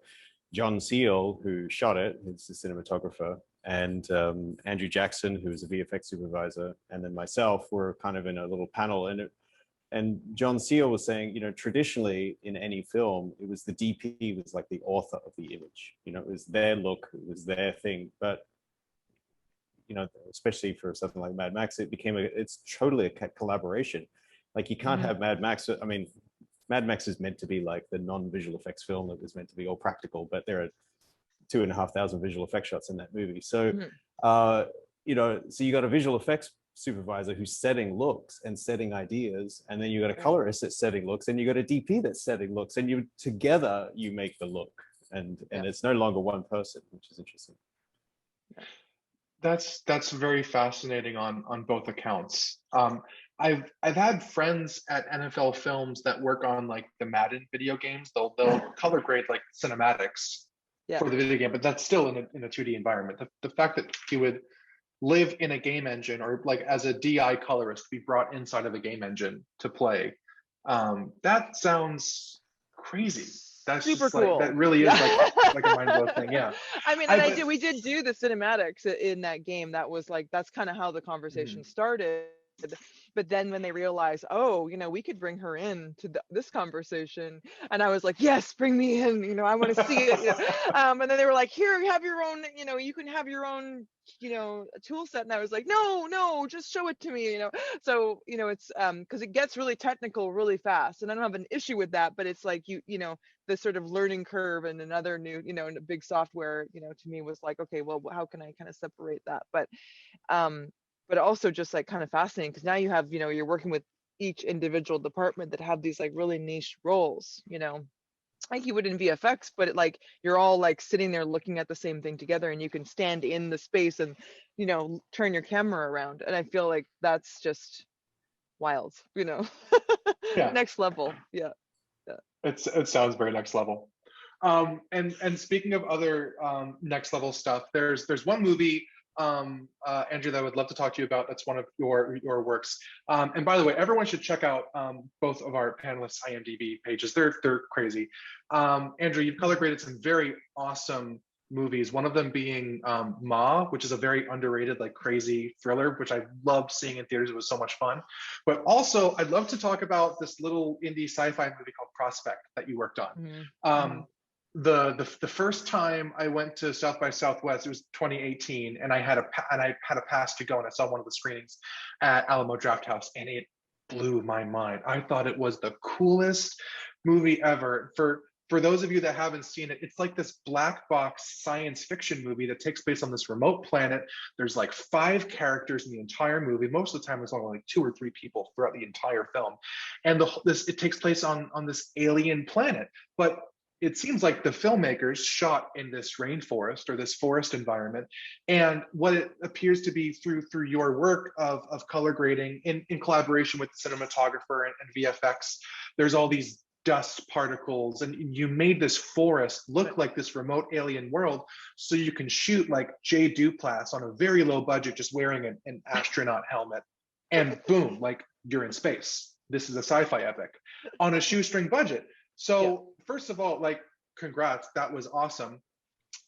John Seal, who shot it, who's the cinematographer, and Andrew Jackson, who was a VFX supervisor, and then myself were kind of in a little panel. And John Seal was saying, you know, traditionally in any film, it was the DP was like the author of the image. You know, it was their look, it was their thing. But you know, especially for something like Mad Max, it's totally a collaboration. Like you can't have Mad Max. I mean, Mad Max is meant to be like the non-visual effects film that was meant to be all practical, but there are 2,500 visual effects shots in that movie. So, you know, so you got a visual effects supervisor who's setting looks and setting ideas, and then you got a colorist that's setting looks, and you got a DP that's setting looks, and you together you make the look, and it's no longer one person, which is interesting. That's very fascinating on both accounts. I've had friends at NFL Films that work on like the Madden video games. They'll color grade like cinematics for the video game, but that's still in a 2D environment. The fact that you would live in a game engine, or like as a DI colorist be brought inside of a game engine to play, that sounds crazy. That's super just cool. Like, that really is like a mind-blowing thing. Yeah. I mean, we did do the cinematics in that game. That was like, that's kind of how the conversation started. But then when they realized, oh, you know, we could bring her in to this conversation, and I was like, yes, bring me in, you know, I want to see it. You know? And then they were like, here, you have your own, you know, you can have your own, you know, tool set. And I was like, no, just show it to me, you know. So, you know, it's because it gets really technical really fast, and I don't have an issue with that, but it's like you know, the sort of learning curve and another new, you know, and a big software, you know, to me was like, okay, well, how can I kind of separate that? But also just like kind of fascinating, because now you have, you know, you're working with each individual department that have these like really niche roles, you know, like you would in VFX, but like you're all like sitting there looking at the same thing together, and you can stand in the space and, you know, turn your camera around. And I feel like that's just wild, you know. Next level. Yeah. It sounds very next level. And speaking of other next level stuff, there's one movie, Andrew, that I would love to talk to you about. That's one of your works. And by the way, everyone should check out both of our panelists' IMDb pages. They're crazy. Andrew, you've color graded some very awesome movies. One of them being Ma, which is a very underrated, like crazy thriller, which I loved seeing in theaters. It was so much fun. But also, I'd love to talk about this little indie sci-fi movie called Prospect that you worked on. The first time I went to South by Southwest, it was 2018, and I had a pass to go, and I saw one of the screenings at Alamo Drafthouse, and it blew my mind. I thought it was the coolest movie ever. For those of you that haven't seen it, it's like this black box science fiction movie that takes place on this remote planet. There's like 5 characters in the entire movie. Most of the time, there's only like 2 or 3 people throughout the entire film, and it takes place on this alien planet, but it seems like the filmmakers shot in this rainforest or this forest environment. And what it appears to be through your work of color grading in collaboration with the cinematographer and VFX, there's all these dust particles, and you made this forest look like this remote alien world, so you can shoot like Jay Duplass on a very low budget, just wearing an astronaut helmet, and boom, like you're in space. This is a sci-fi epic on a shoestring budget. So first of all, like, congrats, that was awesome.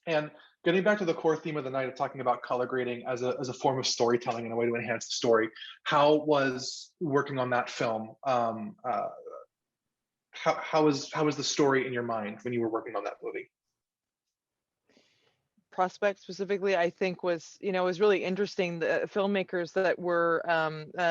And Getting back to the core theme of the night of talking about color grading as a form of storytelling and a way to enhance the story, how was working on that film? How was the story in your mind when you were working on that movie? Prospect specifically, I think was, was really interesting. The filmmakers that were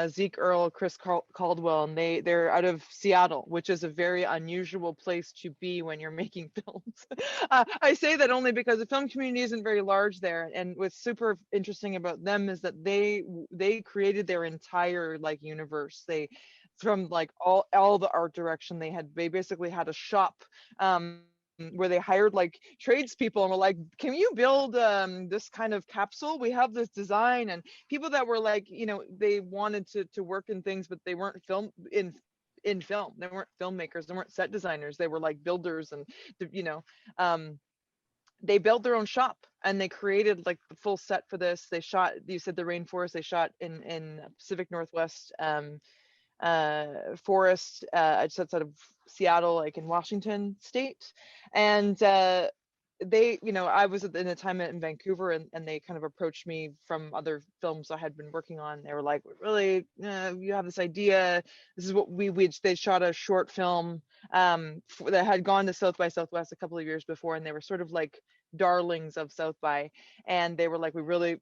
Zeke Earl, Chris Caldwell, and they're out of Seattle, which is a very unusual place to be when you're making films. I say that only because the film community isn't very large there, and what's super interesting about them is that they created their entire like universe. They from like all the art direction they basically had a shop where they hired like tradespeople and were like, can you build this kind of capsule? We have this design, and people that were like, they wanted to work in things, but they weren't in film. They weren't filmmakers, they weren't set designers, they were like builders, and they built their own shop and they created like the full set for this. They shot, you said the rainforest, they shot in Pacific Northwest forest just outside of Seattle, like in Washington state. And they, I was in a time in Vancouver, and they kind of approached me from other films I had been working on. They were like, really, you have this idea, this is what they shot a short film that had gone to South by Southwest a couple of years before, and they were sort of like darlings of South by, and they were like,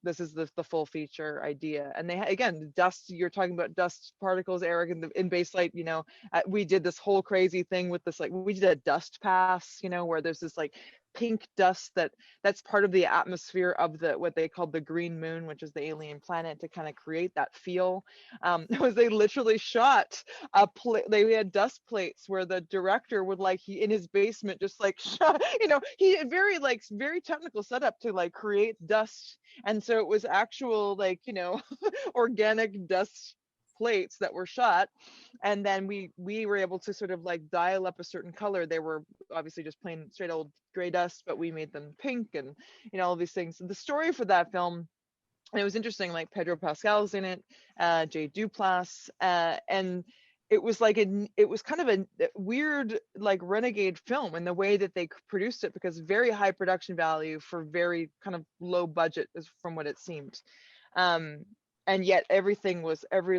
this is the full feature idea. And they, again, dust, you're talking about dust particles, Eric, in Baselight, we did this whole crazy thing with this, like we did a dust pass, where there's this like pink dust that's part of the atmosphere of what they called the green moon, which is the alien planet, to kind of create that feel. Was they literally shot they had dust plates where the director would like, he in his basement just like shot, he had very technical setup to like create dust. And so it was actual like organic dust plates that were shot, and then we were able to sort of like dial up a certain color. They were obviously just plain straight old gray dust, but we made them pink, and all these things. The story for that film, and it was interesting, like Pedro Pascal's in it, Jay Duplass, and it was like it was kind of a weird like renegade film in the way that they produced it, because very high production value for very kind of low budget, is from what it seemed. And yet every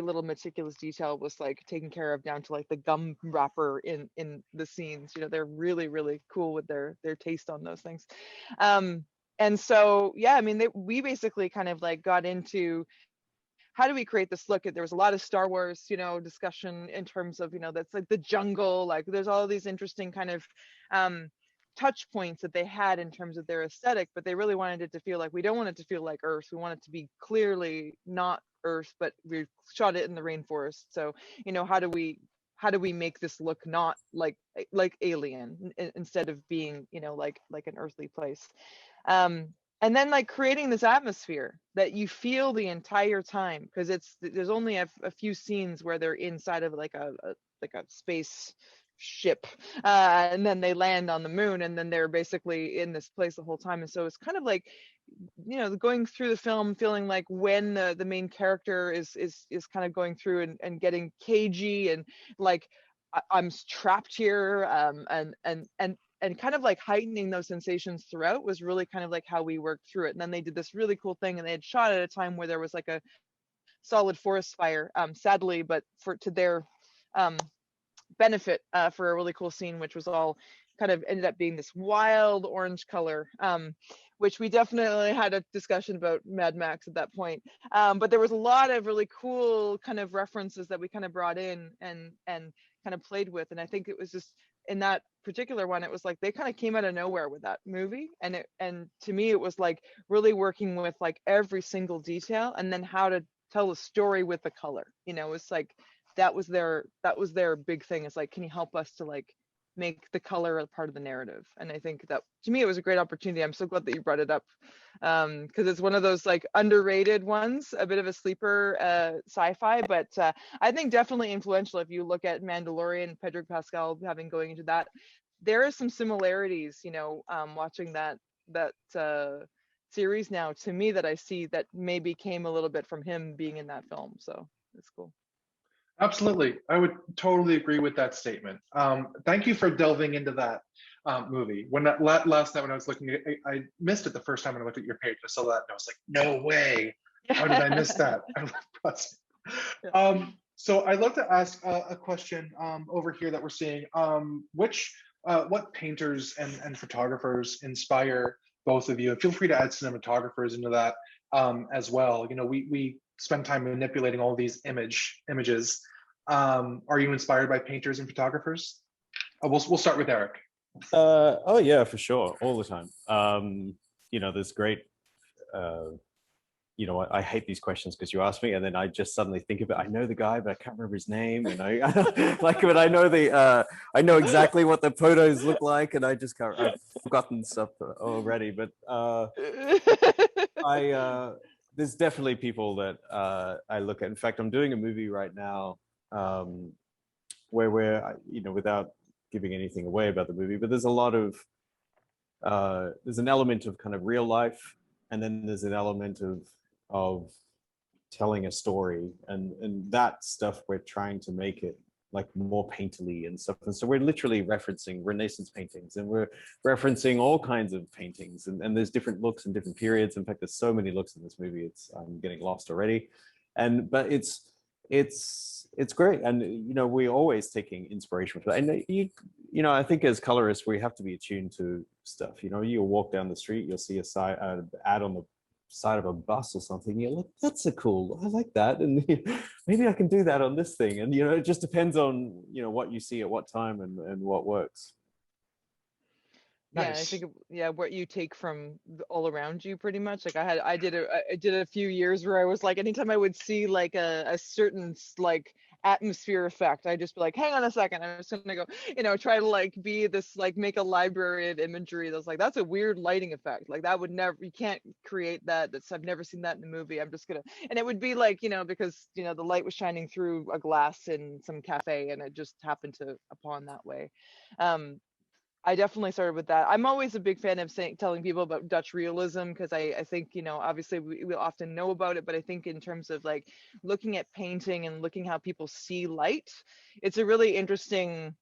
little meticulous detail was like taken care of, down to like the gum wrapper in the scenes. They're really, really cool with their taste on those things. And so, yeah, I mean, we basically kind of like got into, how do we create this look? There was a lot of Star Wars, discussion in terms of, that's like the jungle, like there's all these interesting kind of touch points that they had in terms of their aesthetic, but they really wanted it to feel like, we don't want it to feel like Earth. We want it to be clearly not Earth, but we shot it in the rainforest. So, how do we make this look not like Alien, instead of being, like an earthly place? And then like creating this atmosphere that you feel the entire time, because there's only a few scenes where they're inside of like a space ship, and then they land on the moon, and then they're basically in this place the whole time. And so it's kind of like, going through the film feeling like when the main character is kind of going through and getting cagey, and like I'm trapped here, and kind of like heightening those sensations throughout was really kind of like how we worked through it. And then they did this really cool thing, and they had shot at a time where there was like a solid forest fire, sadly, but to their benefit, for a really cool scene, which was all kind of ended up being this wild orange color, which we definitely had a discussion about Mad Max at that point. But there was a lot of really cool kind of references that we kind of brought in and kind of played with. And I think it was just, in that particular one, it was like they kind of came out of nowhere with that movie, and to me it was like really working with like every single detail, and then how to tell a story with the color. It's like that was their big thing. It's like, can you help us to like make the color a part of the narrative? And I think that, to me, it was a great opportunity. I'm so glad that you brought it up, because it's one of those like underrated ones, a bit of a sleeper sci-fi, but I think definitely influential. If you look at Mandalorian, Pedro Pascal going into that, there are some similarities, watching that series now, to me, that I see that maybe came a little bit from him being in that film. So it's cool. Absolutely. I would totally agree with that statement. Thank you for delving into that. movie. Last night when I was looking at it, I missed it the first time when I looked at your page. I saw that and I was like, no way. How did I miss that? I love process. So I'd love to ask a question over here that we're seeing. What painters and photographers inspire both of you? And feel free to add cinematographers into that as well. You know, we spend time manipulating all these images. Are you inspired by painters and photographers? We'll start with Eric. Oh yeah, for sure, all the time. You know, there's great. You know, I hate these questions because you ask me, and then I just suddenly think of it. I know the guy, but I can't remember his name, and I like, but I know exactly what the photos look like, and I just can't. I've forgotten stuff already, but there's definitely people that I look at. In fact, I'm doing a movie right now where we're, you know, without giving anything away about the movie, but there's a lot of there's an element of kind of real life, and then there's an element of telling a story, and that stuff we're trying to make it like more painterly and stuff. And so we're literally referencing Renaissance paintings, and we're referencing all kinds of paintings, and there's different looks and different periods. In fact, there's so many looks in this movie, I'm getting lost already. But it's great, and you know, we're always taking inspiration from that. And you know, I think as colorists we have to be attuned to stuff. You know, you'll walk down the street, you'll see a ad on the side of a bus or something, you're like, that's a cool, I like that, and maybe I can do that on this thing. And you know, it just depends on, you know, what you see at what time and what works. Yeah, Nice. I think what you take from all around you, pretty much. Like I did a few years where I was like, anytime I would see like a certain like atmosphere effect, I'd just be like, hang on a second, I'm just gonna go, you know, try to like be this, like make a library of imagery that's like, that's a weird lighting effect, like that would never, you can't create that, I've never seen that in a movie, I'm just gonna, and it would be like, you know, because, you know, the light was shining through a glass in some cafe and it just happened to upon that way. I definitely started with that. I'm always a big fan of telling people about Dutch realism, because I think, you know, obviously we often know about it, but I think in terms of like looking at painting and looking how people see light, it's a really interesting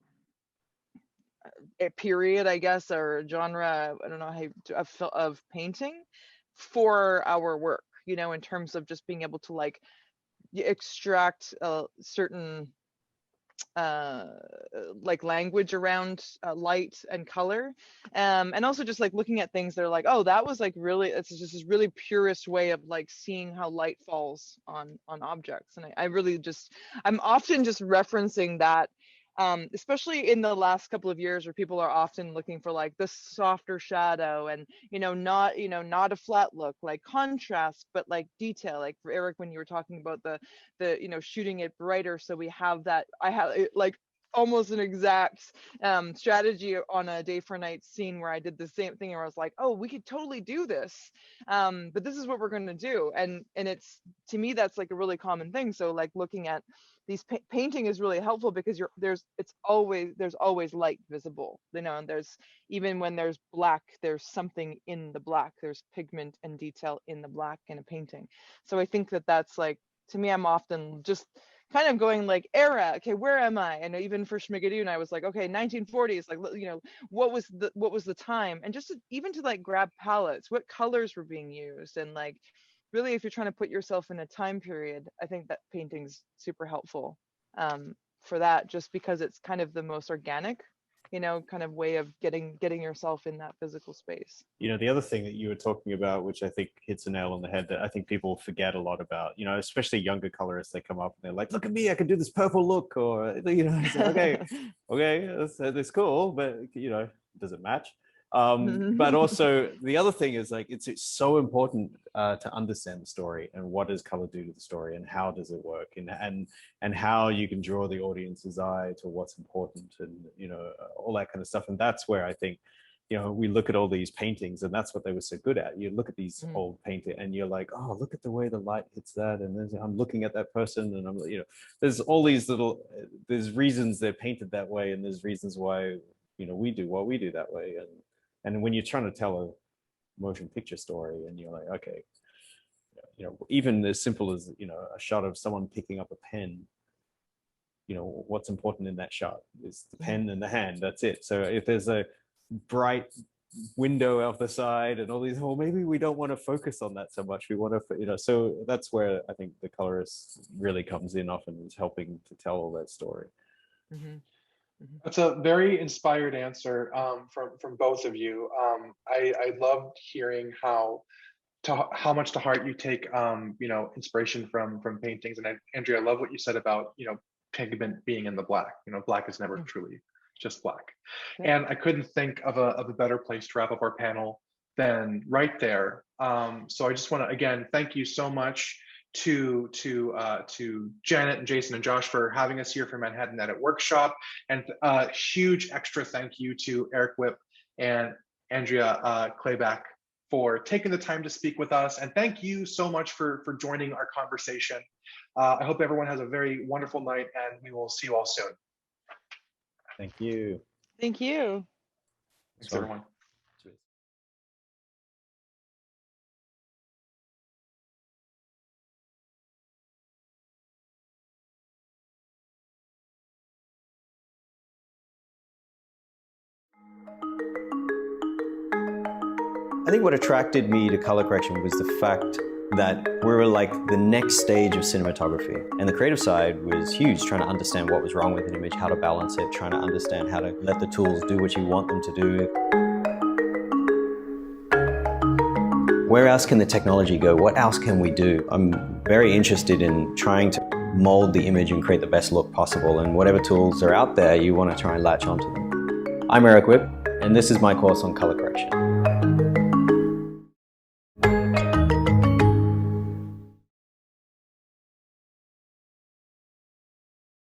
period, I guess, or genre, I don't know how, of painting for our work, you know, in terms of just being able to like extract certain like language around light and color, and also just like looking at things that are like, oh, that was like really, it's just this really purest way of like seeing how light falls on objects. And I really just, I'm often just referencing that, especially in the last couple of years, where people are often looking for like the softer shadow, and you know, not a flat look, like contrast, but like detail. Like for Eric, when you were talking about the you know, shooting it brighter, so we have that, I have like almost an exact strategy on a day for night scene where I did the same thing, where I was like, oh, we could totally do this, but this is what we're going to do. And it's, to me, that's like a really common thing. So like looking at these painting is really helpful, because there's always light visible, you know, and there's, even when there's black, there's something in the black, there's pigment and detail in the black in a painting. So I think that that's like, to me, I'm often just kind of going like, era, okay, where am I? And even for Schmigadoon, I was like, okay, 1940s, like, you know, what was the time? And just even to like grab palettes, what colors were being used, and like, really, if you're trying to put yourself in a time period, I think that painting's super helpful for that, just because it's kind of the most organic, you know, kind of way of getting yourself in that physical space. You know, the other thing that you were talking about, which I think hits a nail on the head, that I think people forget a lot about, you know, especially younger colorists, they come up and they're like, look at me, I can do this purple look, or, you know, it's like, okay, that's cool, but, you know, does it match? But also the other thing is like, it's so important to understand the story, and what does color do to the story, and how does it work, and how you can draw the audience's eye to what's important, and, you know, all that kind of stuff. And that's where I think, you know, we look at all these paintings, and that's what they were so good at. You look at these old paintings and you're like, oh, look at the way the light hits that, and then I'm looking at that person, and I'm, you know, there's all these little, there's reasons they're painted that way, and there's reasons why, you know, we do what we do that way. And when you're trying to tell a motion picture story, and you're like, okay, you know, even as simple as, you know, a shot of someone picking up a pen, you know, what's important in that shot is the pen and the hand, that's it. So if there's bright window off the side and all these, well, maybe we don't want to focus on that so much. We want to, so that's where I think the colorist really comes in often, is helping to tell all that story. That's a very inspired answer from both of you. I loved hearing how much to heart you take inspiration from paintings. And Andrea, I love what you said about pigment being in the black. Black is never truly just black. Yeah. And I couldn't think of a better place to wrap up our panel than right there. So I just want to again thank you so much to Janet and Jason and Josh for having us here for Manhattan Edit Workshop, and a huge extra thank you to Eric Whipp and Andrea Chlebak for taking the time to speak with us. And thank you so much for joining our conversation. I hope everyone has a very wonderful night, and we will see you all soon. Thank you. Thank you. Thanks, everyone. I think what attracted me to color correction was the fact that we were like the next stage of cinematography. And the creative side was huge, trying to understand what was wrong with an image, how to balance it, trying to understand how to let the tools do what you want them to do. Where else can the technology go? What else can we do? I'm very interested in trying to mold the image and create the best look possible. And whatever tools are out there, you want to try and latch onto them. I'm Eric Whipp, and this is my course on color correction.